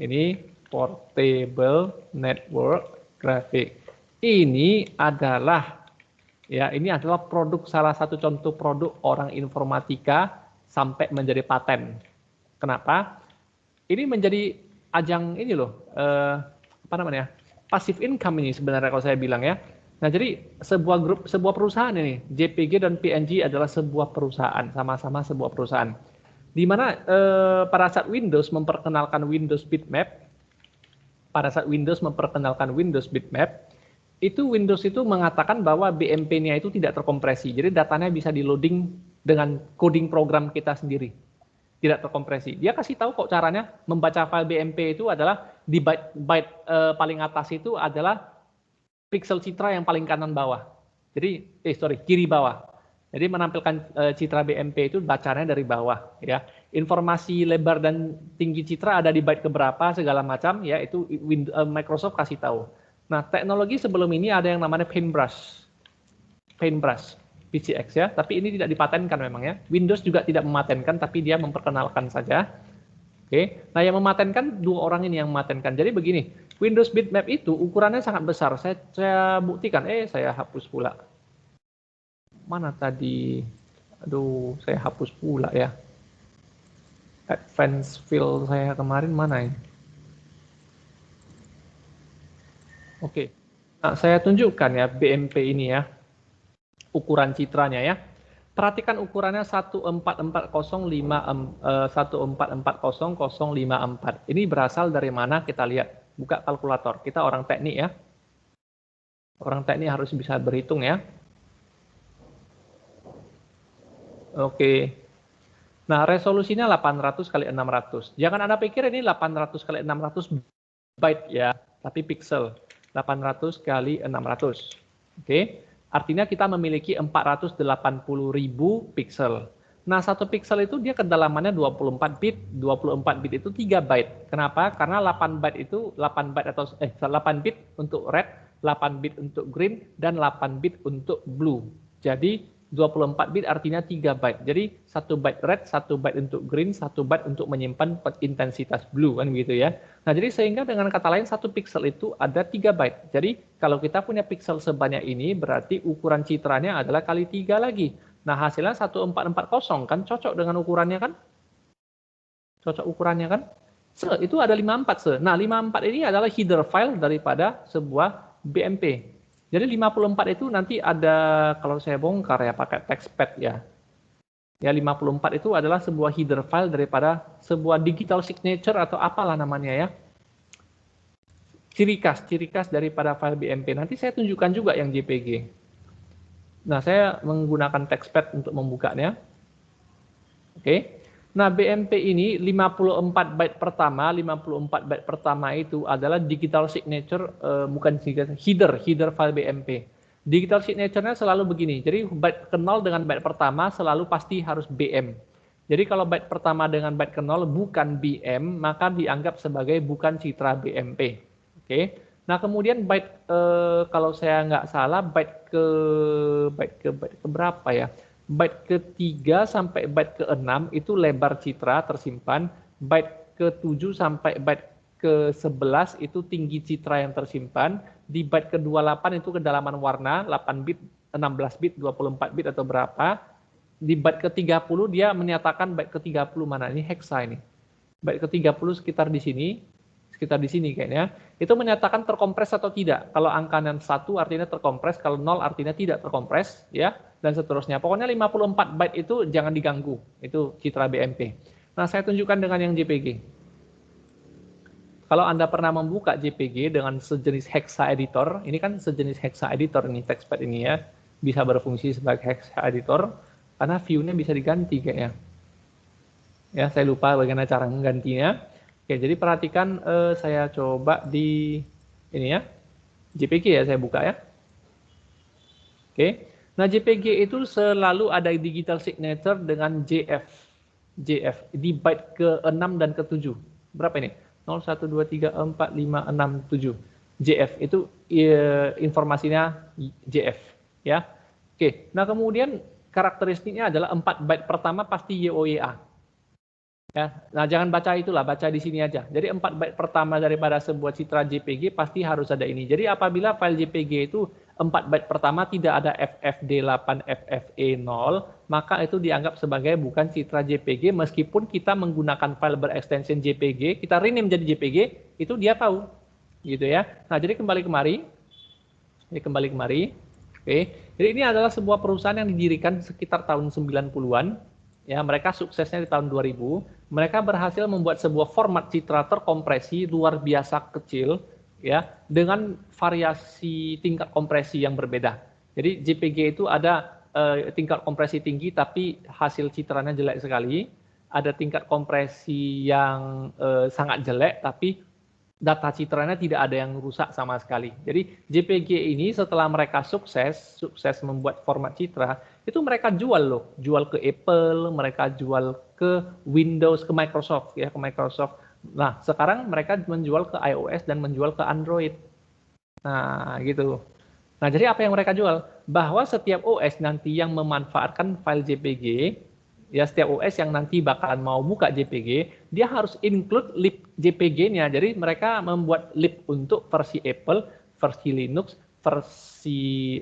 A: Ini Portable Network Graphic. Ini adalah salah satu contoh produk orang informatika sampai menjadi paten. Kenapa? Ini menjadi ajang ini loh, passive income ini sebenarnya kalau saya bilang ya. Nah, jadi sebuah perusahaan ini, JPG dan PNG adalah sebuah perusahaan, sama-sama sebuah perusahaan. Di mana pada saat Windows memperkenalkan Windows Bitmap, itu Windows itu mengatakan bahwa BMP-nya itu tidak terkompresi. Jadi datanya bisa di-loading dengan coding program kita sendiri. Tidak terkompresi. Dia kasih tahu kok caranya membaca file BMP itu adalah di byte paling atas itu adalah pixel citra yang paling kanan bawah. Jadi kiri bawah. Jadi menampilkan citra BMP itu bacanya dari bawah ya. Informasi lebar dan tinggi citra ada di byte keberapa segala macam ya, itu Microsoft kasih tahu. Nah, teknologi sebelum ini ada yang namanya Paintbrush PCX ya, tapi ini tidak dipatenkan memang ya. Windows juga tidak mematenkan, tapi dia memperkenalkan saja. Oke. Nah, yang mematenkan dua orang ini yang mematenkan. Jadi begini, Windows Bitmap itu ukurannya sangat besar. Saya buktikan. Saya hapus pula. Mana tadi? Aduh, saya hapus pula ya. Advanced fill saya kemarin mana ini? Oke. Nah, saya tunjukkan ya BMP ini ya. Ukuran citranya ya. Perhatikan ukurannya 1440054. Ini berasal dari mana kita lihat. Buka kalkulator. Kita orang teknik ya. Orang teknik harus bisa berhitung ya. Oke. Nah, resolusinya 800 kali 600. Jangan Anda pikir ini 800 kali 600 byte ya, tapi pixel. 800 kali 600. Oke. Artinya kita memiliki 480.000 pixel. Nah, 1 pixel itu dia kedalamannya 24 bit, 24 bit itu 3 byte. Kenapa? Karena 8 byte itu 8 byte atau 8 bit untuk red, 8 bit untuk green, dan 8 bit untuk blue. Jadi 24 bit artinya 3 byte. Jadi 1 byte red, 1 byte untuk green, 1 byte untuk menyimpan intensitas blue, kan begitu ya. Nah, jadi sehingga dengan kata lain 1 pixel itu ada 3 byte. Jadi kalau kita punya pixel sebanyak ini berarti ukuran citranya adalah kali 3 lagi. Nah, hasilnya 1440 kan cocok dengan ukurannya kan? Cocok ukurannya kan? Itu ada 54 Nah, 54 ini adalah header file daripada sebuah BMP. Jadi 54 itu nanti ada, kalau saya bongkar ya pakai textpad ya. Ya, 54 itu adalah sebuah header file daripada sebuah digital signature atau apalah namanya ya. Ciri khas daripada file BMP. Nanti saya tunjukkan juga yang JPG. Nah, saya menggunakan textpad untuk membukanya. Oke. Nah, BMP ini 54 byte pertama, 54 byte pertama itu adalah digital signature, bukan header file BMP. Digital signature-nya selalu begini. Jadi byte ke 0 dengan byte pertama selalu pasti harus BM. Jadi kalau byte pertama dengan byte ke 0 bukan BM, maka dianggap sebagai bukan citra BMP. Oke. Nah, kemudian byte kalau saya nggak salah byte ke berapa ya? Byte ke-3 sampai byte ke-6 itu lebar citra tersimpan, byte ke-7 sampai byte ke-11 itu tinggi citra yang tersimpan, di byte ke-28 itu kedalaman warna 8 bit, 16 bit, 24 bit atau berapa. Di byte ke-30 dia menyatakan byte ke-30 mana ini hexa ini. Byte ke-30 sekitar di sini kayaknya, itu menyatakan terkompres atau tidak. Kalau angkanya 1 artinya terkompres, kalau 0 artinya tidak terkompres, ya, dan seterusnya. Pokoknya 54 byte itu jangan diganggu, itu citra BMP. Nah, saya tunjukkan dengan yang JPG. Kalau Anda pernah membuka JPG dengan sejenis hexa editor, ini kan sejenis hexa editor ini, textpad ini ya, bisa berfungsi sebagai hexa editor, karena view-nya bisa diganti kayaknya. Ya, saya lupa bagaimana cara menggantinya. Oke, jadi perhatikan saya coba di ini ya, JPG ya saya buka ya. Oke, nah JPG itu selalu ada digital signature dengan JF di byte ke-6 dan ke-7. Berapa ini? 0, 1, 2, 3, 4, 5, 6, 7. JF itu informasinya JF ya. Oke, nah kemudian karakteristiknya adalah 4 byte pertama pasti YOYA. Ya, nah jangan baca itulah, baca di sini aja. Jadi 4 byte pertama daripada sebuah citra JPG pasti harus ada ini. Jadi apabila file JPG itu 4 byte pertama tidak ada FFD8, FFE0, maka itu dianggap sebagai bukan citra JPG meskipun kita menggunakan file berextension JPG, kita rename jadi JPG, itu dia tahu. Gitu ya. Nah, jadi kembali kemari. Oke. Jadi ini adalah sebuah perusahaan yang didirikan sekitar tahun 90-an. Ya, mereka suksesnya di tahun 2000. Mereka berhasil membuat sebuah format citra terkompresi luar biasa kecil, ya, dengan variasi tingkat kompresi yang berbeda. Jadi JPG itu ada tingkat kompresi tinggi, tapi hasil citranya jelek sekali. Ada tingkat kompresi yang sangat jelek, tapi data citranya tidak ada yang rusak sama sekali. Jadi JPG ini setelah mereka sukses membuat format citra, itu mereka jual ke Apple, mereka jual ke Windows, ke Microsoft ya, ke Microsoft. Nah, sekarang mereka menjual ke iOS dan menjual ke Android. Nah, gitu. Nah, jadi apa yang mereka jual? Bahwa setiap OS nanti yang memanfaatkan file JPG, ya setiap OS yang nanti bakalan mau buka JPG, dia harus include lib JPG-nya. Jadi mereka membuat lib untuk versi Apple, versi Linux, versi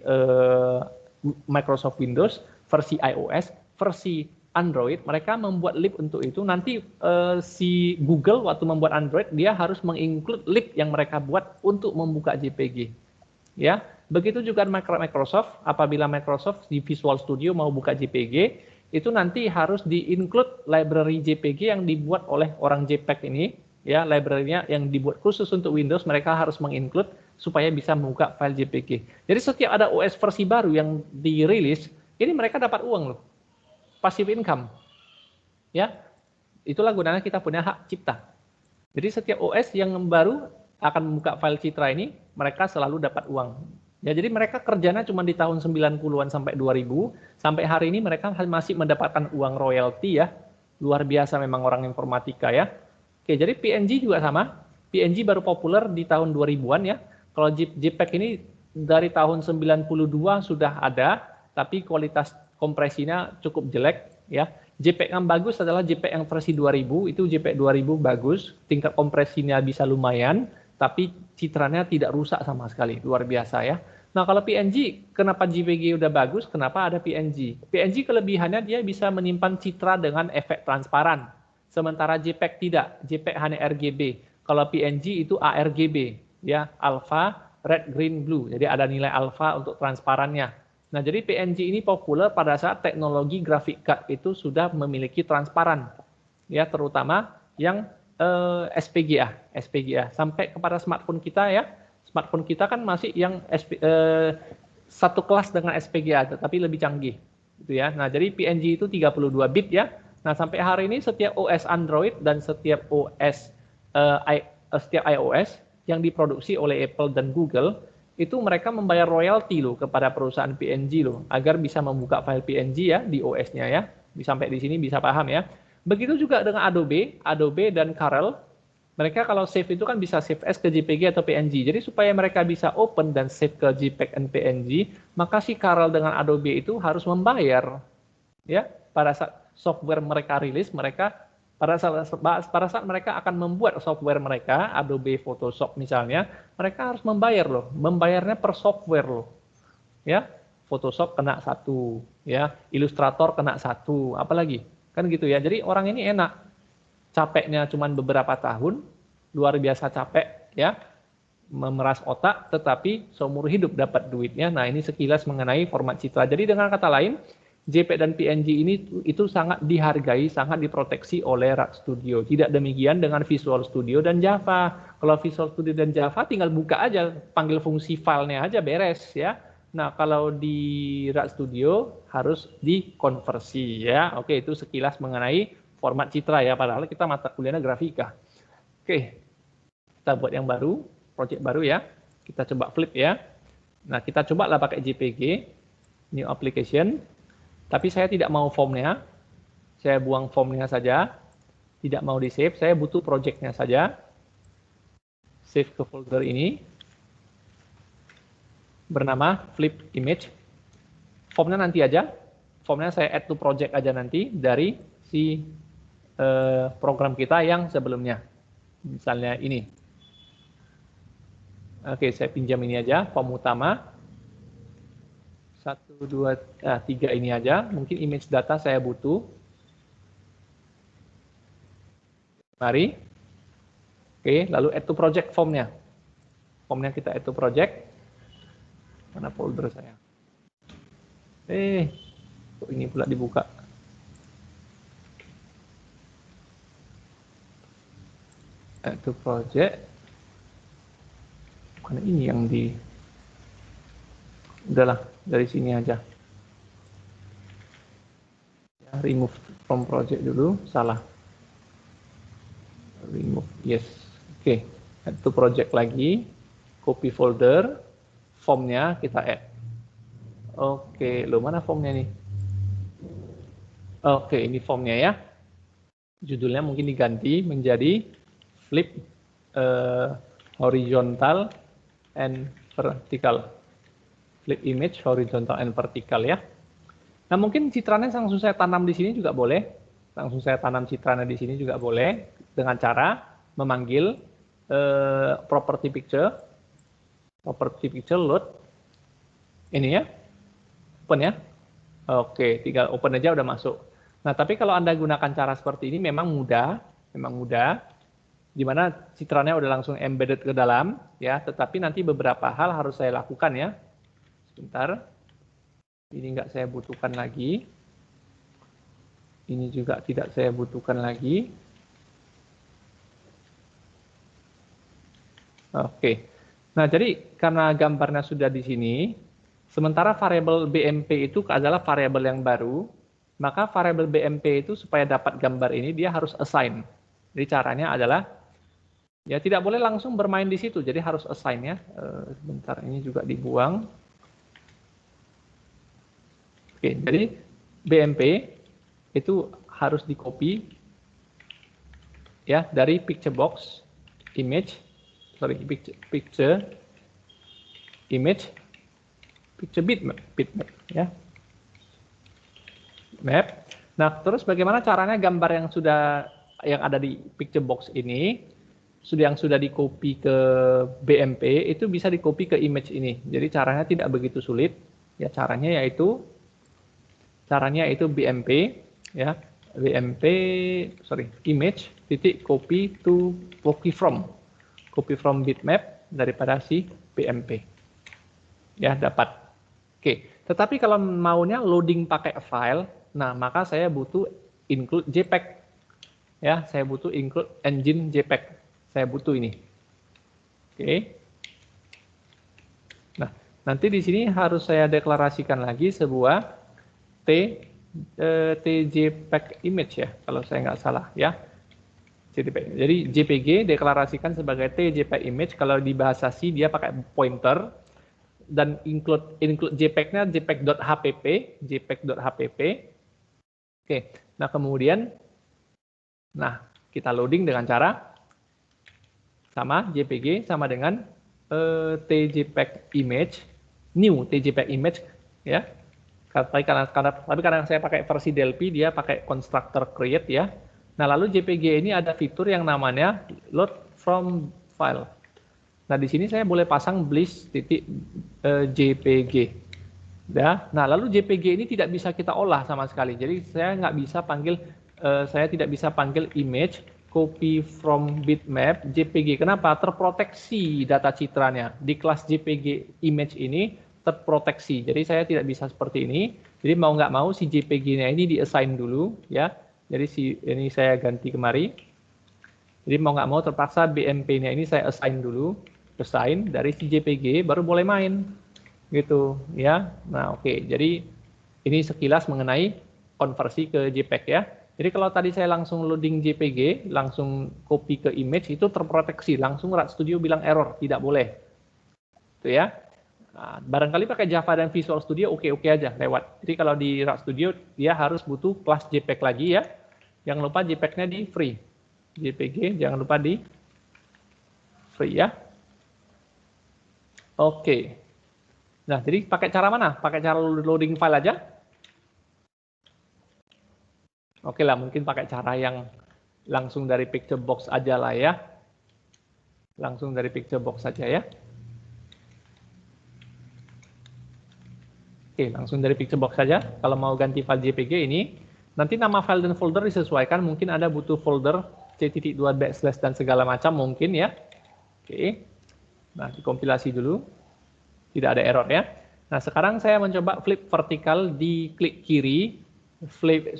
A: Microsoft Windows, versi iOS, versi Android. Mereka membuat lib untuk itu. Nanti si Google waktu membuat Android, dia harus menginclude lib yang mereka buat untuk membuka JPG. Ya, begitu juga Microsoft. Apabila Microsoft di Visual Studio mau buka JPG, itu nanti harus di-include library JPG yang dibuat oleh orang JPEG ini, ya, library-nya yang dibuat khusus untuk Windows, mereka harus menginclude supaya bisa membuka file JPG. Jadi setiap ada OS versi baru yang dirilis, ini mereka dapat uang loh, passive income, ya. Itulah gunanya kita punya hak cipta. Jadi setiap OS yang baru akan membuka file citra ini, mereka selalu dapat uang. Ya, jadi mereka kerjanya cuma di tahun 90-an sampai 2000, sampai hari ini mereka masih mendapatkan uang royalti ya. Luar biasa memang orang informatika ya. Oke, jadi PNG juga sama. PNG baru populer di tahun 2000-an ya. Kalau JPEG ini dari tahun 92 sudah ada, tapi kualitas kompresinya cukup jelek ya. JPEG yang bagus adalah JPEG yang versi 2000, itu JPEG 2000 bagus, tingkat kompresinya bisa lumayan, tapi citranya tidak rusak sama sekali, luar biasa ya. Nah kalau PNG, kenapa JPG udah bagus, kenapa ada PNG? PNG kelebihannya dia bisa menyimpan citra dengan efek transparan, sementara JPEG tidak, JPEG hanya RGB. Kalau PNG itu ARGB, ya, alpha, red, green, blue, jadi ada nilai alpha untuk transparannya. Nah jadi PNG ini populer pada saat teknologi graphic card itu sudah memiliki transparan, ya terutama yang SPGA sampai kepada smartphone kita ya. Smartphone kita kan masih yang satu kelas dengan SPGA tetapi lebih canggih gitu ya. Nah, jadi PNG itu 32 bit ya. Nah, sampai hari ini setiap OS Android dan setiap OS setiap iOS yang diproduksi oleh Apple dan Google itu mereka membayar royalti loh kepada perusahaan PNG loh agar bisa membuka file PNG ya di OS-nya ya. Sampai di sini bisa paham ya. Begitu juga dengan Adobe dan Corel. Mereka kalau save itu kan bisa save as ke JPG atau PNG. Jadi supaya mereka bisa open dan save ke JPEG dan PNG, maka si Corel dengan Adobe itu harus membayar. Ya, pada saat software mereka rilis, mereka pada saat mereka akan membuat software mereka, Adobe Photoshop misalnya, mereka harus membayar loh. Membayarnya per software loh. Ya, Photoshop kena 1, ya, Illustrator kena 1, apalagi? Kan gitu ya. Jadi orang ini enak. Capeknya cuma beberapa tahun, luar biasa capek ya. Memeras otak tetapi seumur hidup dapat duitnya. Nah, ini sekilas mengenai format citra. Jadi dengan kata lain, JPEG dan PNG ini itu sangat dihargai, sangat diproteksi oleh RAD Studio. Tidak demikian dengan Visual Studio dan Java. Kalau Visual Studio dan Java tinggal buka aja, panggil fungsi filenya aja beres ya. Nah, kalau di RAD Studio harus dikonversi ya. Oke, itu sekilas mengenai format citra ya, padahal kita mata kuliahnya grafika. Oke, kita buat yang baru, project baru ya. Kita coba flip ya. Nah, kita coba lah pakai JPG, new application. Tapi saya tidak mau formnya, saya buang formnya saja. Tidak mau di save, saya butuh projectnya saja. Save ke folder ini. Bernama flip image. Formnya nanti aja. Formnya saya add to project aja nanti dari si program kita yang sebelumnya. Misalnya ini. Oke, saya pinjam ini aja, form utama. 1, 2, 3 ini aja. Mungkin image data saya butuh. Mari. Oke, lalu add to project formnya. Formnya kita add to project. Mana folder saya? Kok ini pula dibuka? Add to project. Bukan ini yang di... Udahlah, dari sini aja. Ya, remove from project dulu, salah. Remove, yes. Oke, add to project lagi. Copy folder. Formnya kita add. Oke, lo mana formnya nih? Oke, ini formnya ya. Judulnya mungkin diganti menjadi flip horizontal and vertical. Flip image horizontal and vertical ya. Nah, mungkin citranya langsung saya tanam di sini juga boleh. Langsung saya tanam citranya di sini juga boleh dengan cara memanggil property picture load. Ini ya. Open ya. Oke, tinggal open aja udah masuk. Nah, tapi kalau Anda gunakan cara seperti ini memang mudah, di mana citranya udah langsung embedded ke dalam ya, tetapi nanti beberapa hal harus saya lakukan ya. Sebentar. Ini enggak saya butuhkan lagi. Ini juga tidak saya butuhkan lagi. Oke. Nah, jadi karena gambarnya sudah di sini, sementara variabel BMP itu adalah variabel yang baru, maka variabel BMP itu supaya dapat gambar ini dia harus assign. Jadi caranya adalah Ya, tidak boleh langsung bermain di situ, jadi harus assign ya. Sebentar, ini juga dibuang. Oke, jadi BMP itu harus di copy ya dari picture box image, picture image, picture bitmap ya. Map. Nah, terus bagaimana caranya gambar yang ada di picture box ini yang sudah di copy ke BMP itu bisa di copy ke image ini. Jadi caranya tidak begitu sulit. Ya, caranya yaitu BMP ya. BMP image titik copy from bitmap daripada si BMP. Ya, dapat. Oke, tetapi kalau maunya loading pakai file, nah maka saya butuh include JPEG. Ya, saya butuh include engine JPEG. Saya butuh ini. Oke. Nah, nanti di sini harus saya deklarasikan lagi sebuah TJPEG image ya, kalau saya nggak salah ya. Jadi JPG deklarasikan sebagai TJPEG image. Kalau di bahasa C dia pakai pointer. Dan include JPEG-nya JPEG.hpp. Oke, nah kemudian, kita loading dengan cara sama JPG sama dengan TJPEG image, new TJPEG image ya. Tapi karena saya pakai versi Delphi, dia pakai constructor create ya. Nah lalu JPG ini ada fitur yang namanya load from file. Nah, di sini saya boleh pasang bliss.jpg. Ya. Nah, lalu JPG ini tidak bisa kita olah sama sekali. Jadi saya tidak bisa panggil image copy from bitmap JPG. Kenapa? Terproteksi data citranya. Di kelas JPG image ini terproteksi. Jadi saya tidak bisa seperti ini. Jadi mau nggak mau si JPG-nya ini di-assign dulu ya. Jadi ini saya ganti kemari. Jadi mau nggak mau terpaksa BMP-nya ini saya assign dulu. Assign dari si JPG baru boleh main gitu ya. Nah, oke. Jadi ini sekilas mengenai konversi ke JPEG ya. Jadi kalau tadi saya langsung loading JPG, langsung copy ke image itu terproteksi, langsung RAD Studio bilang error, tidak boleh. Itu ya. Nah, barangkali pakai Java dan Visual Studio oke-oke aja lewat. Jadi kalau di RAD Studio dia harus butuh kelas JPEG lagi ya. Jangan lupa JPEG-nya di free. JPG jangan lupa di free ya. Oke. Nah, jadi pakai cara mana? Pakai cara loading file aja? Oke lah, mungkin pakai cara yang langsung dari picture box aja lah ya. Langsung dari picture box saja ya. Oke, langsung dari picture box saja. Kalau mau ganti file JPG ini, nanti nama file dan folder disesuaikan. Mungkin ada butuh folder c.2 / dan segala macam mungkin ya. Oke. Nah, dikompilasi dulu. Tidak ada error ya. Nah, sekarang saya mencoba flip vertikal di klik kiri, flip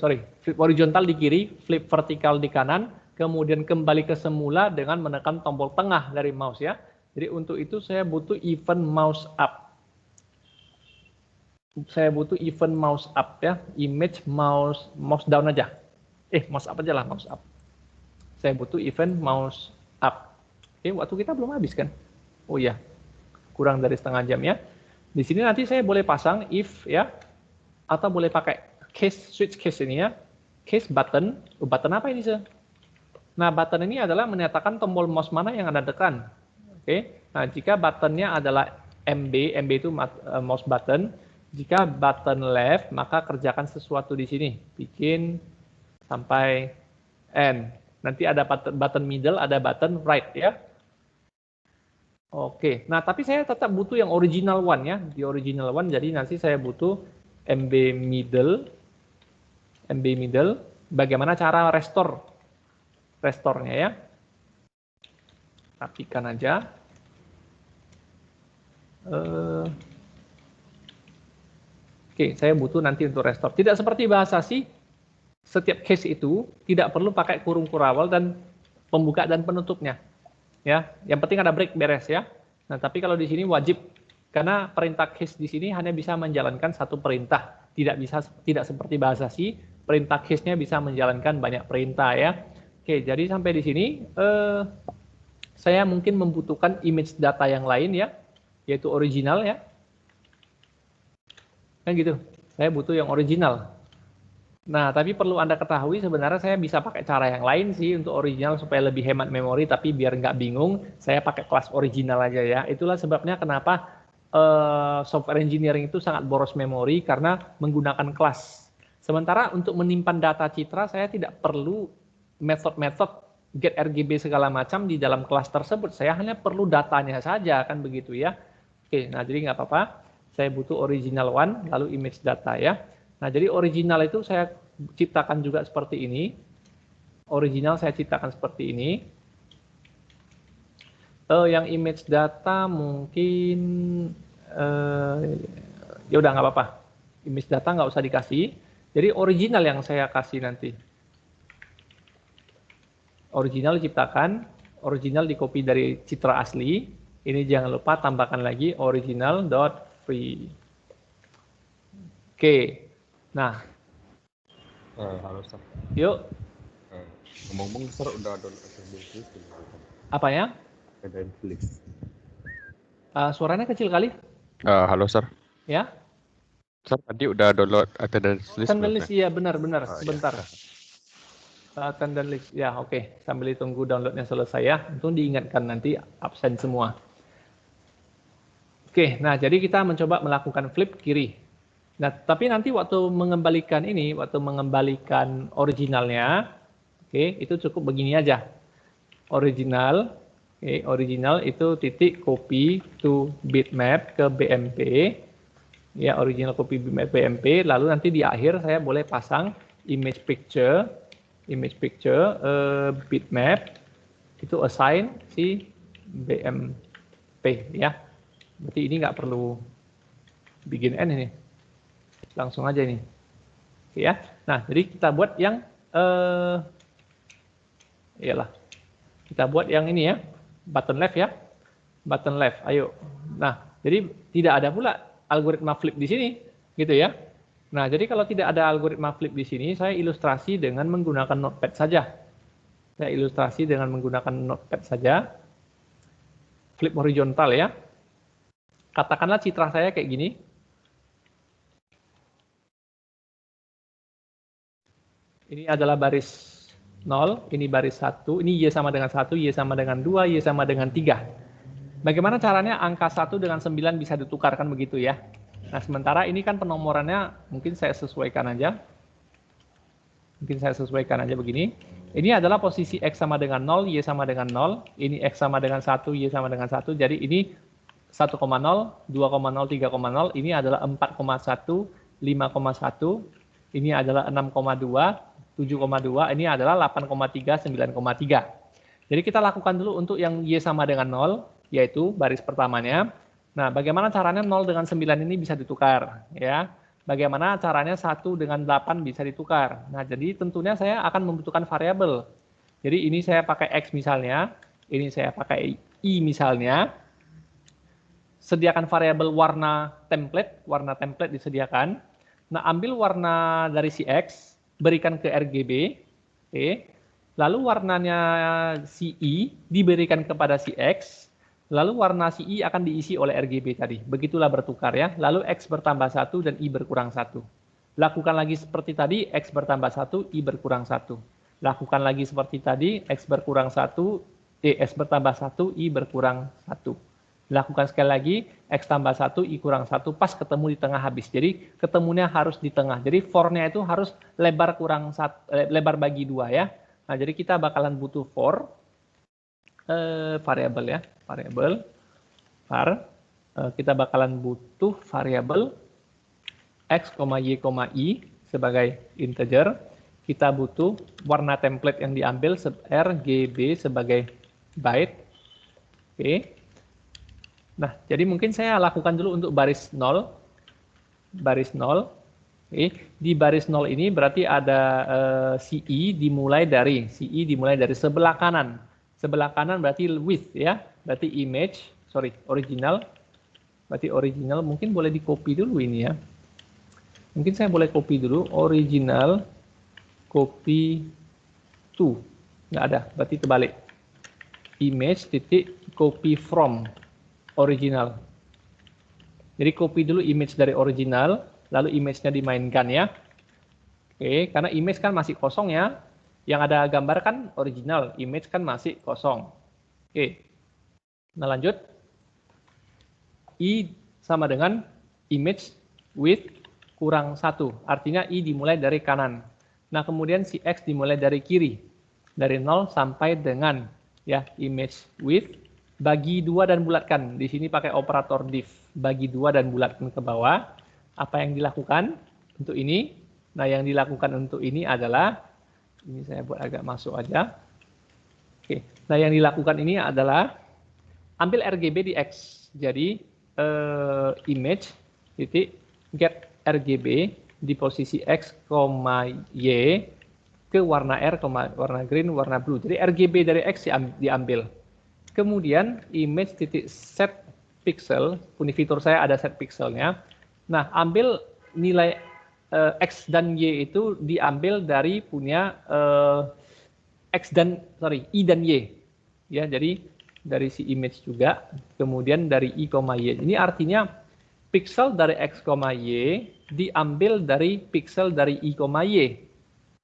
A: horizontal di kiri, flip vertikal di kanan, kemudian kembali ke semula dengan menekan tombol tengah dari mouse ya. Jadi untuk itu saya butuh event mouse up. Saya butuh event mouse up ya, image mouse down aja. Mouse up aja lah, mouse up. Saya butuh event mouse up. Oke, waktu kita belum habis kan? Oh iya. Kurang dari setengah jam ya. Di sini nanti saya boleh pasang if ya, atau boleh pakai switch case ini ya. Case button. Button apa ini sih? Nah, button ini adalah menyatakan tombol mouse mana yang Anda tekan. Oke. Nah, jika buttonnya adalah MB itu mouse button. Jika button left, maka kerjakan sesuatu di sini. Bikin sampai end. Nanti ada button middle, ada button right ya. Oke, nah tapi saya tetap butuh yang original one ya, di original one. Jadi nanti saya butuh MB middle. Bagaimana cara restore-nya ya? Rapikan aja. Oke, saya butuh nanti untuk restore. Tidak seperti bahasa C, setiap case itu tidak perlu pakai kurung kurawal dan pembuka dan penutupnya. Ya, yang penting ada break beres ya. Nah, tapi kalau di sini wajib karena perintah case di sini hanya bisa menjalankan satu perintah, tidak seperti bahasa C, perintah case-nya bisa menjalankan banyak perintah ya. Oke, jadi sampai di sini saya mungkin membutuhkan image data yang lain ya, yaitu original ya. Kan gitu, saya butuh yang original. Nah, tapi perlu Anda ketahui sebenarnya saya bisa pakai cara yang lain sih untuk original supaya lebih hemat memori, tapi biar nggak bingung, saya pakai kelas original aja ya. Itulah sebabnya kenapa software engineering itu sangat boros memori karena menggunakan kelas. Sementara untuk menyimpan data citra, saya tidak perlu metode-metode get RGB segala macam di dalam kelas tersebut. Saya hanya perlu datanya saja, kan begitu ya. Oke, nah jadi nggak apa-apa. Saya butuh original one, lalu image data ya. Nah, jadi original itu saya ciptakan juga seperti ini. Original saya ciptakan seperti ini. Yang image data mungkin ya udah nggak apa-apa. Image data nggak usah dikasih. Jadi original yang saya kasih nanti. Original diciptakan, original di-copy dari citra asli. Ini jangan lupa tambahkan lagi original.free. Oke. Nah,
B: halo Sir.
A: yuk.
B: Ngomong-ngomong Sir udah download Netflix?
A: Apa ya?
B: Netflix.
A: Suaranya kecil kali.
B: Halo Sir.
A: Ya.
B: Sir tadi udah download attendance list?
A: Attendance list, iya benar-benar. Sebentar.
B: Ya.
A: Attendance list, ya oke. Sambil ditunggu downloadnya selesai ya. Untung diingatkan nanti absen semua. Oke, nah jadi kita mencoba melakukan flip kiri. Nah, tapi nanti waktu mengembalikan ini, waktu mengembalikan originalnya, oke, itu cukup begini aja. Original, oke, original itu titik copy to bitmap ke BMP, ya original copy bitmap BMP. Lalu nanti di akhir saya boleh pasang image picture bitmap itu assign si BMP ya. Berarti ini nggak perlu bikin n ini. Langsung aja ini. Oke ya. Nah, jadi kita buat yang iyalah. Kita buat yang ini ya. Button left ya. Button left. Ayo. Nah, jadi tidak ada pula algoritma flip di sini, gitu ya. Nah, jadi kalau tidak ada algoritma flip di sini, saya ilustrasi dengan menggunakan notepad saja. Saya ilustrasi dengan menggunakan notepad saja. Flip horizontal ya. Katakanlah citra saya kayak gini. Ini adalah baris 0, ini baris 1, ini Y sama dengan 1, Y sama dengan 2, Y sama dengan 3. Bagaimana caranya angka 1 dengan 9 bisa ditukarkan begitu ya? Nah, sementara ini kan penomorannya mungkin saya sesuaikan aja. Mungkin saya sesuaikan aja begini. Ini adalah posisi X sama dengan 0, Y sama dengan 0. Ini X sama dengan 1, Y sama dengan 1. Jadi ini 1,0, 2,0, 3,0. Ini adalah 4,1, 5,1. Ini adalah 6,2. 7,2, ini adalah 8,3, 9,3. Jadi kita lakukan dulu untuk yang Y sama dengan 0, yaitu baris pertamanya. Nah, bagaimana caranya 0 dengan 9 ini bisa ditukar? Ya. Bagaimana caranya 1 dengan 8 bisa ditukar? Nah, jadi tentunya saya akan membutuhkan variabel. Jadi ini saya pakai X misalnya, ini saya pakai Y misalnya. Sediakan variabel warna template disediakan. Nah, ambil warna dari si X, berikan ke RGB, oke. Lalu warnanya si Y diberikan kepada si X, lalu warna si Y akan diisi oleh RGB tadi. Begitulah bertukar ya. Lalu X bertambah 1 dan Y berkurang 1. Lakukan lagi seperti tadi, X bertambah 1, Y berkurang 1. Lakukan lagi seperti tadi, X berkurang 1, X bertambah 1, Y berkurang 1. Lakukan sekali lagi, X tambah 1, Y kurang 1, pas ketemu di tengah habis. Jadi ketemunya harus di tengah. Jadi for-nya itu harus lebar kurang 1, lebar bagi 2 ya. Nah, jadi kita bakalan butuh for variabel ya, variabel var. Kita bakalan butuh variabel X, Y, I sebagai integer. Kita butuh warna template yang diambil RGB sebagai byte. Oke. Nah, jadi mungkin saya lakukan dulu untuk baris 0. Baris 0. Oke. Di baris 0 ini berarti ada CI dimulai dari sebelah kanan. Sebelah kanan berarti width ya. Berarti original. Berarti original mungkin boleh di-copy dulu ini ya. Mungkin saya boleh copy dulu original copy to. Nggak ada, berarti terbalik. image titik copy from original. Jadi copy dulu image dari original, lalu image-nya dimainkan ya. Oke, karena image kan masih kosong ya. Yang ada gambar kan original, image kan masih kosong. Oke. Nah, lanjut. I sama dengan image with kurang 1. Artinya I dimulai dari kanan. Nah, kemudian si X dimulai dari kiri. Dari 0 sampai dengan ya image with bagi 2 dan bulatkan. Di sini pakai operator div. Bagi 2 dan bulatkan ke bawah. Apa yang dilakukan untuk ini? Nah, yang dilakukan untuk ini adalah, ini saya buat agak masuk aja. Oke. Nah, yang dilakukan ini adalah ambil RGB di X. Jadi image titik get RGB di posisi X, Y ke warna R, warna green, warna blue. Jadi RGB dari X diambil. Kemudian image titik set pixel, fitur saya ada set pixelnya. Nah, ambil nilai X dan Y itu diambil dari punya I dan Y. Ya, jadi dari si image juga, kemudian dari I, Y. Ini artinya pixel dari X, Y diambil dari pixel dari I, Y.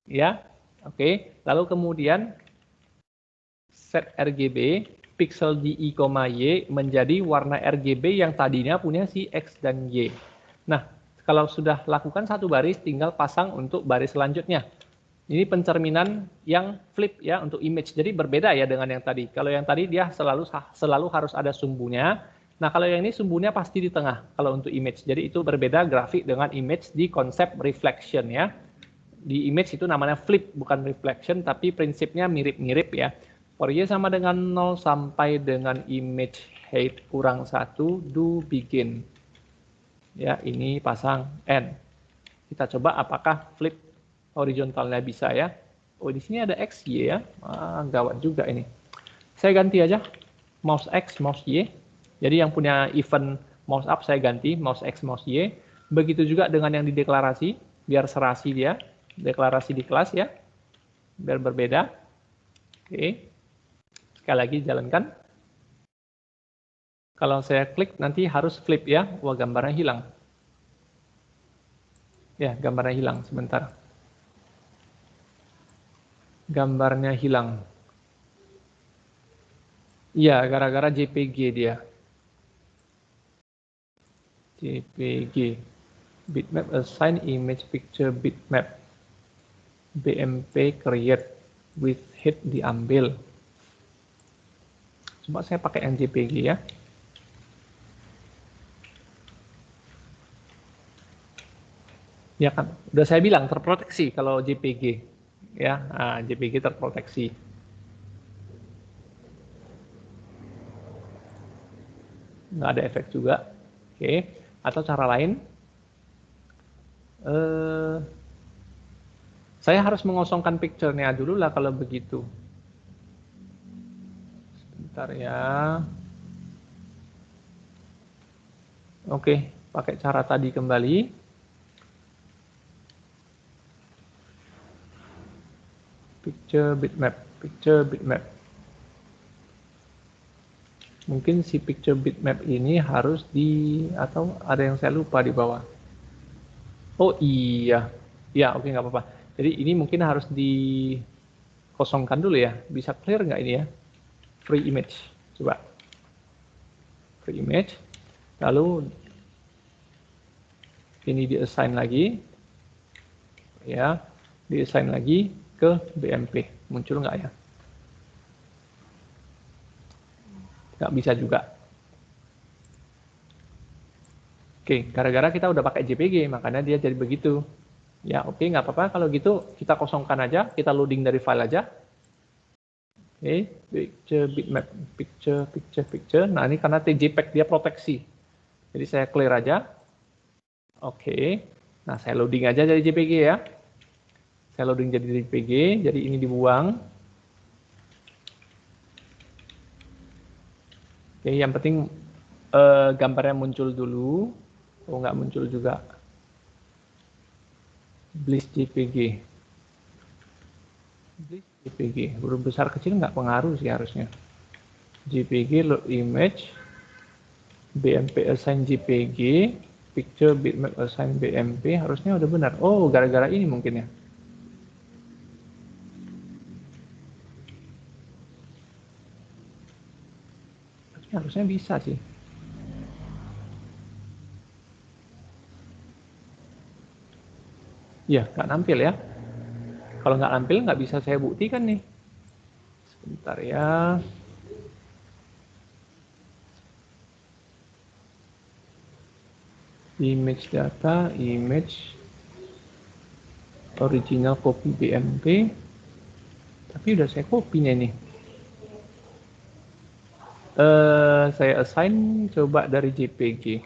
A: Ya, oke. Lalu kemudian set RGB, pixel di I, Y menjadi warna RGB yang tadinya punya si X dan Y. Nah, kalau sudah lakukan satu baris, tinggal pasang untuk baris selanjutnya. Ini pencerminan yang flip ya untuk image. Jadi berbeda ya dengan yang tadi. Kalau yang tadi dia selalu harus ada sumbunya. Nah, kalau yang ini sumbunya pasti di tengah kalau untuk image. Jadi itu berbeda grafik dengan image di konsep reflection ya. Di image itu namanya flip bukan reflection, tapi prinsipnya mirip-mirip ya. For Y sama dengan 0 sampai dengan image height kurang 1 do begin. Ya, ini pasang N. Kita coba apakah flip horizontalnya bisa ya. Oh, di sini ada X, Y ya. Gawat juga ini. Saya ganti aja. Mouse X, mouse Y. Jadi yang punya event mouse up saya ganti. Mouse X, mouse Y. Begitu juga dengan yang dideklarasi. Biar serasi dia. Deklarasi di kelas ya. Biar berbeda. Oke. Sekali lagi jalankan. Kalau saya klik nanti harus flip ya. Wah, gambarnya hilang. Ya, gambarnya hilang sebentar. Gambarnya hilang. Iya, gara-gara JPG dia. JPG. Bitmap assign image picture bitmap. BMP create with head diambil. Coba saya pakai yang JPG ya. Ya kan, udah saya bilang terproteksi kalau JPG. Ya, nah, JPG terproteksi. Nggak ada efek juga. Oke, atau cara lain, saya harus mengosongkan picture-nya dulu lah kalau begitu. Sebentar ya. Oke, pakai cara tadi kembali. Picture bitmap. Mungkin si picture bitmap ini harus atau ada yang saya lupa di bawah. Oh iya, ya oke nggak apa-apa. Jadi ini mungkin harus dikosongkan dulu ya. Bisa clear nggak ini ya? Free image, coba. Free image, lalu ini di-assign lagi, ya, di-assign lagi ke BMP. Muncul nggak ya? Nggak bisa juga. Oke, gara-gara kita udah pakai JPG, makanya dia jadi begitu. Ya, oke, nggak apa-apa. Kalau gitu, kita kosongkan aja. Kita loading dari file aja. Oke, picture bitmap, picture. Nah, ini karena TJPEG dia proteksi. Jadi saya clear aja. Oke. Nah, saya loading aja dari JPG ya. Saya loading jadi JPG, jadi ini dibuang. Oke, yang penting gambarnya muncul dulu. Oh, nggak muncul juga. Bliss JPG. Bliss JPG. Huruf besar kecil nggak pengaruh sih harusnya. JPG load image, BMP assign JPG, picture bitmap assign BMP, harusnya udah benar. Oh, gara-gara ini mungkin ya. Harusnya bisa sih. Ya, nggak nampil ya. Kalau nggak nampil, nggak bisa saya buktikan nih. Sebentar ya. Image data, image, original copy BMP. Tapi udah saya copy-nya nih. Saya assign coba dari JPG.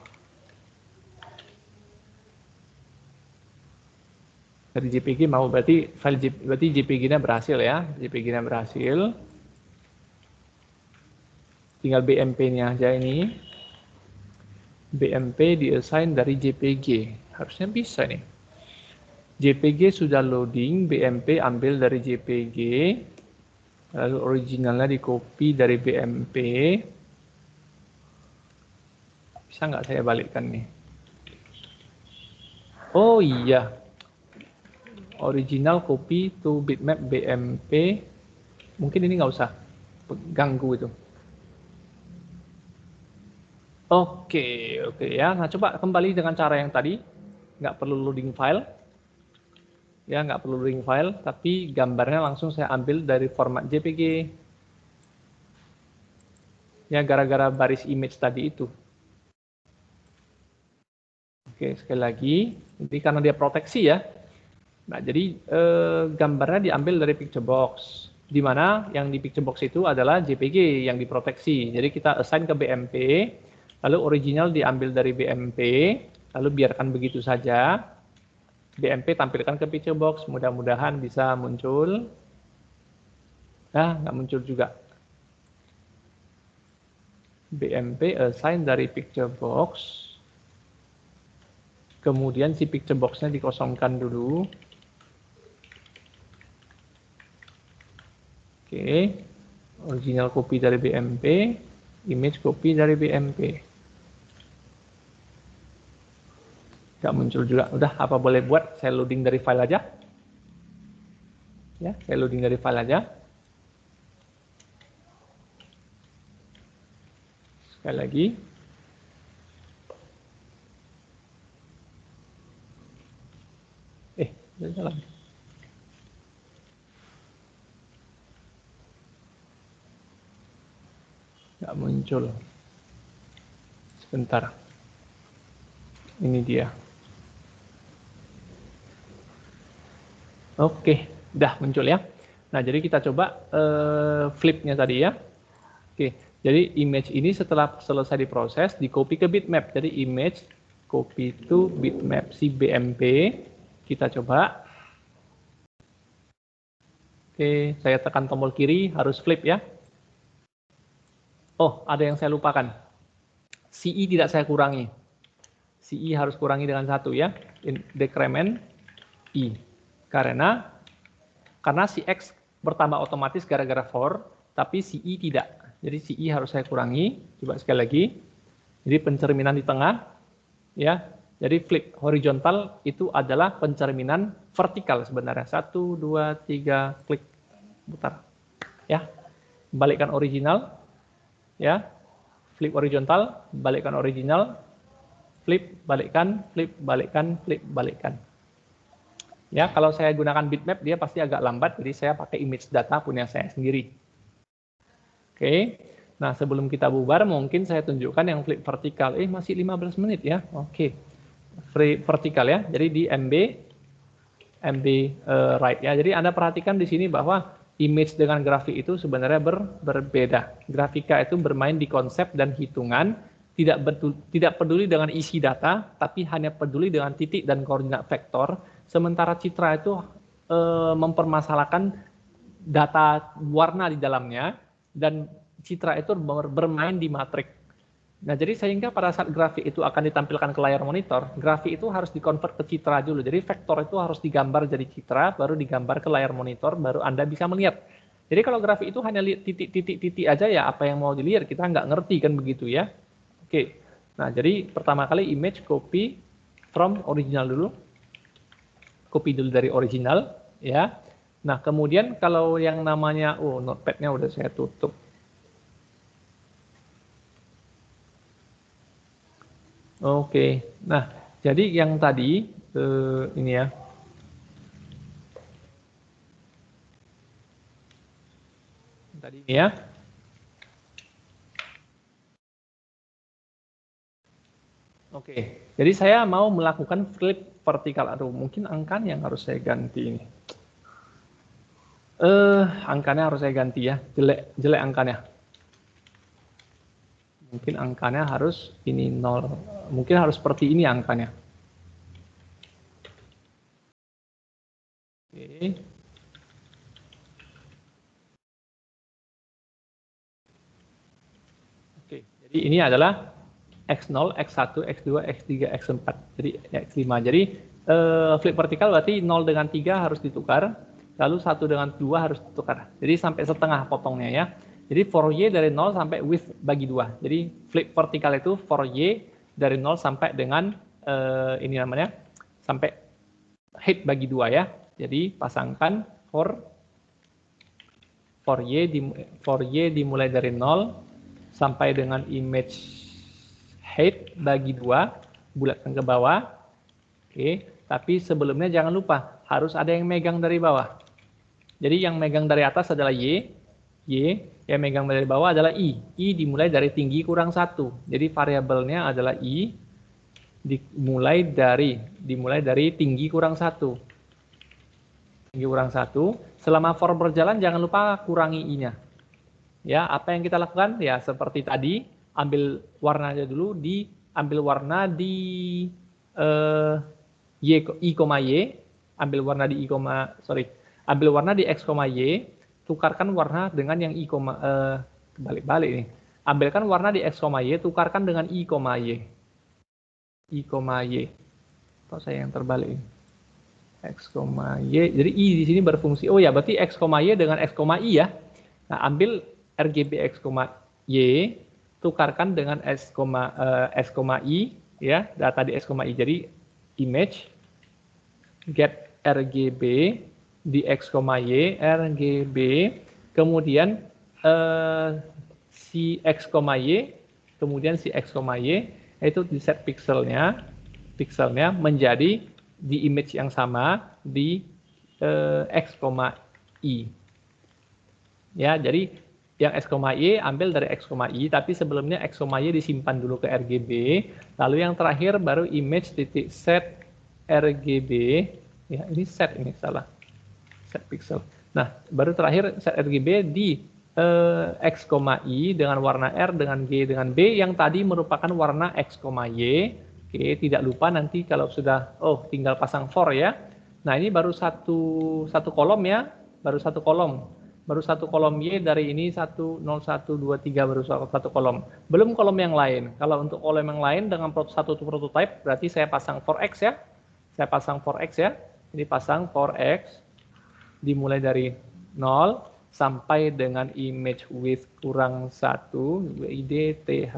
A: Dari JPG mau berarti berarti JPG-nya berhasil ya. JPG-nya berhasil. Tinggal BMP-nya aja ini. BMP di-assign dari JPG. Harusnya bisa nih. JPG sudah loading, BMP ambil dari JPG. Lalu originalnya di-copy dari BMP. Bisa nggak saya balikkan nih? Oh iya. Original copy to bitmap BMP. Mungkin ini nggak usah ganggu itu. Oke ya. Nah coba kembali dengan cara yang tadi, nggak perlu loading file, ya nggak perlu loading file, tapi gambarnya langsung saya ambil dari format JPG. Ya gara-gara baris image tadi itu. Oke sekali lagi, ini karena dia proteksi ya. Nah jadi gambarnya diambil dari picture box, di mana yang di picture box itu adalah JPG yang diproteksi. Jadi kita assign ke BMP. Lalu original diambil dari BMP, lalu biarkan begitu saja. BMP tampilkan ke picture box, mudah-mudahan bisa muncul. Nah, nggak muncul juga. BMP assign dari picture box. Kemudian si picture box-nya dikosongkan dulu. Oke, original copy dari BMP, image copy dari BMP. Nggak muncul juga. Udah, apa boleh buat? Saya loading dari file aja. Ya, saya loading dari file aja. Sekali lagi. Udah jalan. Nggak muncul. Sebentar. Ini dia. Oke, udah muncul ya. Nah, jadi kita coba flip-nya tadi ya. Oke, jadi image ini setelah selesai diproses, di-copy ke bitmap. Jadi image copy to bitmap si BMP. Kita coba. Oke, saya tekan tombol kiri, harus flip ya. Oh, ada yang saya lupakan. CE tidak saya kurangi. CE harus kurangi dengan 1 ya. Decrement I. Karena si X bertambah otomatis gara-gara for, tapi si I tidak. Jadi si I harus saya kurangi. Coba sekali lagi. Jadi pencerminan di tengah, ya. Jadi flip horizontal itu adalah pencerminan vertikal sebenarnya. 1, 2, 3, klik, putar. Ya, balikkan original. Ya, flip horizontal, balikkan original. Flip, balikkan, flip, balikkan, flip, balikkan. Ya, kalau saya gunakan bitmap dia pasti agak lambat, jadi saya pakai image data punya saya sendiri. Oke, nah sebelum kita bubar mungkin saya tunjukkan yang flip vertikal. Masih 15 menit ya, oke. Flip vertikal ya, jadi di MB right ya. Jadi Anda perhatikan di sini bahwa image dengan grafik itu sebenarnya berbeda. Grafika itu bermain di konsep dan hitungan, tidak peduli dengan isi data, tapi hanya peduli dengan titik dan koordinat vektor. Sementara Citra itu mempermasalahkan data warna di dalamnya, dan Citra itu bermain di matrik. Nah, jadi sehingga pada saat grafik itu akan ditampilkan ke layar monitor, grafik itu harus dikonvert ke Citra dulu. Jadi vektor itu harus digambar jadi Citra, baru digambar ke layar monitor, baru Anda bisa melihat Jadi kalau grafik itu hanya lihat titik-titik aja ya, apa yang mau dilihat kita nggak ngerti kan begitu ya. Oke, nah jadi pertama kali image copy from original dulu, copy dulu dari original ya. Nah kemudian kalau yang namanya, notepad-nya udah saya tutup. Oke, nah jadi yang tadi ini ya. Tadi ini ya. Oke, jadi saya mau melakukan flip vertikal. Aduh, mungkin angkanya yang harus saya ganti ini. Angkanya harus saya ganti ya, jelek angkanya. Mungkin angkanya harus ini 0. Mungkin harus seperti ini angkanya. Oke. Oke, jadi ini adalah X0, X1, X2, X3, X4. Jadi X5. Jadi flip vertikal berarti 0 dengan 3 harus ditukar, lalu 1 dengan 2 harus ditukar. Jadi sampai setengah potongnya ya. Jadi for Y dari 0 sampai width bagi 2. Jadi flip vertikal itu for Y dari 0 sampai dengan ini namanya sampai height bagi 2 ya. Jadi pasangkan for Y dimulai dari 0 sampai dengan image height bagi 2, bulatkan ke bawah. Oke, tapi sebelumnya jangan lupa harus ada yang megang dari bawah. Jadi yang megang dari atas adalah Y, yang megang dari bawah adalah I. I dimulai dari tinggi kurang 1. Jadi variabelnya adalah I dimulai dari tinggi kurang 1. Tinggi kurang 1. Selama for berjalan jangan lupa kurangi I-nya. Ya, apa yang kita lakukan? Ya, seperti tadi, ambil warnanya dulu, ambil warna di I, Y, ambil warna di ambil warna di X, Y, tukarkan warna dengan yang I, balik-balik nih. Ambilkan warna di X, Y, tukarkan dengan I, Y. I, Y. Atau saya yang terbalik ini. X, Y. Jadi I di sini berfungsi. Oh ya, berarti X, Y dengan X, I ya. Nah, ambil RGB X, Y, tukarkan dengan S, I, ya, data di X, I. Jadi image get RGB di X, Y, RGB, kemudian si X, Y, kemudian si X, Y, itu di set pixelnya menjadi di image yang sama di X, Y. Ya, jadi yang X, Y ambil dari X, Y, tapi sebelumnya X, Y disimpan dulu ke RGB, lalu yang terakhir baru image titik set RGB, ya ini salah, set pixel. Nah, baru terakhir set RGB di X, Y dengan warna R, dengan G, dengan B yang tadi merupakan warna X, Y. Oke, tidak lupa nanti kalau sudah, tinggal pasang for ya. Nah, ini baru satu kolom ya, baru satu kolom Y dari ini 1, 0, 1, 2, 3 baru satu kolom. Belum kolom yang lain. Kalau untuk kolom yang lain dengan satu prototype berarti saya pasang for X ya. Saya pasang for X ya. Ini pasang for X dimulai dari 0 sampai dengan image width kurang 1, WID TH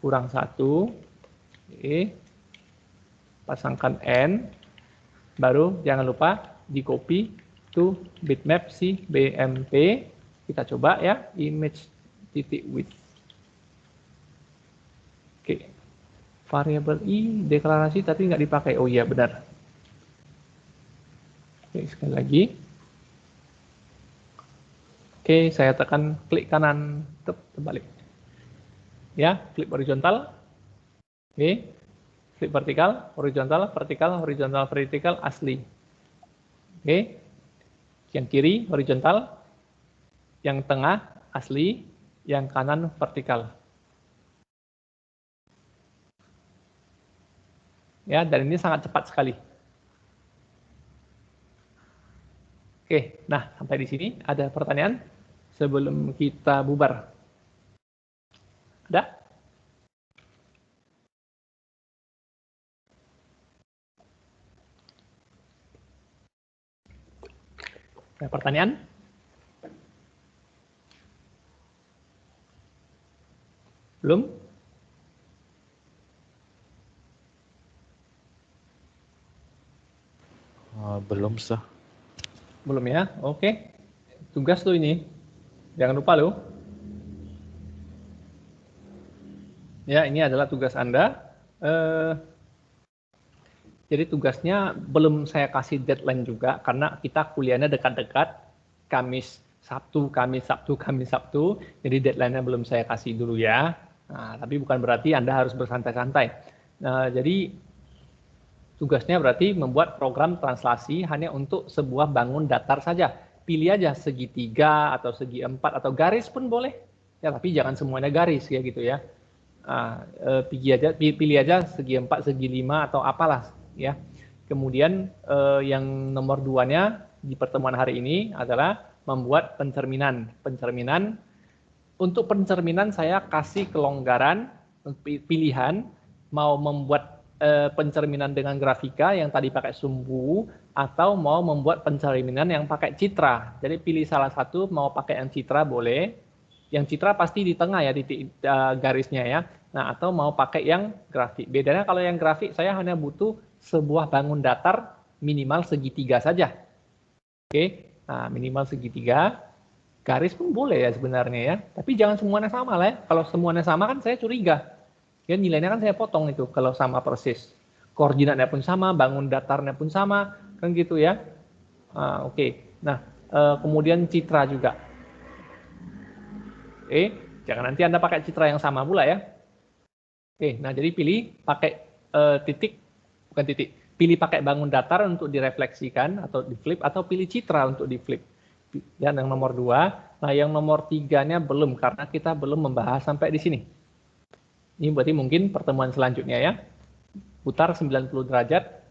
A: kurang 1. Oke. Pasangkan N. Baru jangan lupa di copy to bitmap si BMP. Kita coba ya, image titik width. Oke. Variabel I deklarasi tapi nggak dipakai. Oh iya benar. Oke, sekali lagi. Oke, saya tekan klik kanan, terbalik. Ya, flip horizontal. Oke. Flip vertikal, horizontal, vertikal, horizontal, vertikal, asli. Oke. Yang kiri horizontal, yang tengah asli, yang kanan vertikal. Ya, dan ini sangat cepat sekali. Oke, nah sampai di sini ada pertanyaan sebelum kita bubar? Ada? Ada pertanyaan? Belum?
B: Belum sah.
A: Belum ya? Oke. Tugas tuh ini. Jangan lupa loh. Ya, ini adalah tugas Anda. Jadi tugasnya belum saya kasih deadline juga karena kita kuliahnya dekat-dekat. Kamis, Sabtu, Kamis, Sabtu, Kamis, Sabtu. Jadi deadline-nya belum saya kasih dulu ya. Nah, tapi bukan berarti Anda harus bersantai-santai. Nah, jadi tugasnya berarti membuat program translasi hanya untuk sebuah bangun datar saja. Pilih aja segitiga atau segi empat atau garis pun boleh. Ya, tapi jangan semuanya garis ya gitu ya. Pilih aja segi 4, segi 5 atau apalah ya. Kemudian yang nomor 2-nya di pertemuan hari ini adalah membuat pencerminan. Untuk pencerminan saya kasih kelonggaran pilihan mau membuat pencerminan dengan grafika yang tadi pakai sumbu atau mau membuat pencerminan yang pakai citra. Jadi pilih salah satu, mau pakai yang citra boleh. Yang citra pasti di tengah ya titik garisnya ya. Nah, atau mau pakai yang grafik. Bedanya kalau yang grafik saya hanya butuh sebuah bangun datar minimal segitiga saja. Oke, nah minimal segitiga. Garis pun boleh ya sebenarnya ya. Tapi jangan semuanya sama lah ya. Kalau semuanya sama kan saya curiga. Ya nilainya kan saya potong itu kalau sama persis. Koordinatnya pun sama, bangun datarnya pun sama, kan gitu ya. Oke. Nah, kemudian citra juga. Jangan nanti Anda pakai citra yang sama pula ya. Nah jadi pilih pakai pilih pakai bangun datar untuk direfleksikan atau di flip, atau pilih citra untuk di flip. Dan yang nomor 2, nah yang nomor 3-nya belum karena kita belum membahas sampai di sini. Ini berarti mungkin pertemuan selanjutnya ya. Putar 90 derajat,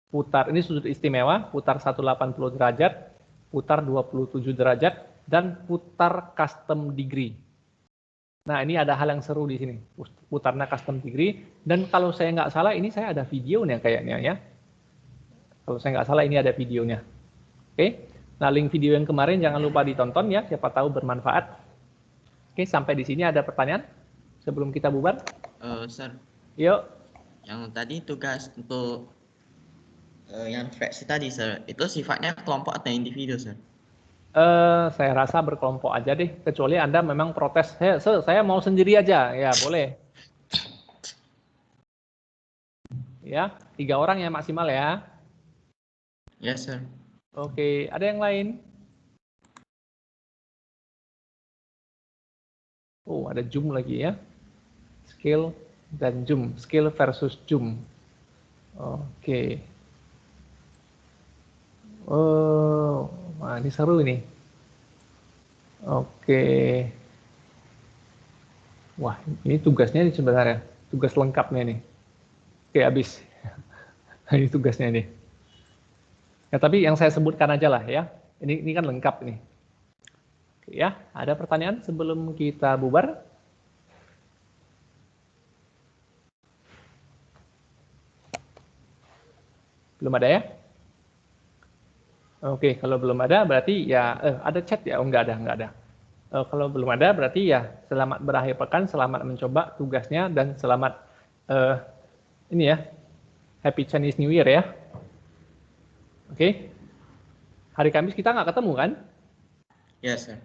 A: putar ini sudut istimewa, putar 180 derajat, putar 27 derajat, dan putar custom degree. Nah, ini ada hal yang seru di sini. Putarnya custom degree. Dan kalau saya nggak salah, ini saya ada videonya kayaknya ya. Kalau saya nggak salah, ini ada videonya. Oke. Nah, link video yang kemarin jangan lupa ditonton ya. Siapa tahu bermanfaat. Oke, sampai di sini ada pertanyaan sebelum kita bubar?
C: Sir.
A: Yuk.
C: Yang tadi tugas untuk yang fraksi tadi, Sir. Itu sifatnya kelompok atau individu, Sir?
A: Saya rasa berkelompok aja deh, kecuali Anda memang protes, saya mau sendiri aja, ya boleh. Ya, 3 orang ya maksimal ya.
C: Yes, sir.
A: Oke, ada yang lain? Oh, ada zoom lagi ya. Skill dan zoom, skill versus zoom. Oke. Oh, wah, ini seru ini. Oke. Wah, ini tugasnya nih sebenarnya. Tugas lengkapnya nih. Oke, habis. Ini tugasnya nih. Ya, tapi yang saya sebutkan aja lah ya. Ini kan lengkap nih. Oke, ya, ada pertanyaan sebelum kita bubar? Belum ada ya? Oke, kalau belum ada berarti ya ada chat ya? Oh, enggak ada. Kalau belum ada berarti ya selamat berakhir pekan, selamat mencoba tugasnya, dan selamat ini ya, Happy Chinese New Year ya. Oke. Hari Kamis kita nggak ketemu kan?
C: Yes, sir.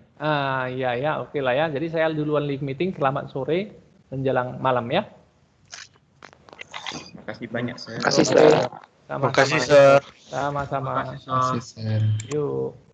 A: Ya, oke lah ya. Jadi saya duluan leave meeting, selamat sore menjelang malam ya.
C: Terima kasih banyak, sir.
D: Terima kasih, sir.
A: Sama-sama.
D: Terima kasih, sir.
A: Sama-sama.
D: Terima kasih, sir.
A: Yuk.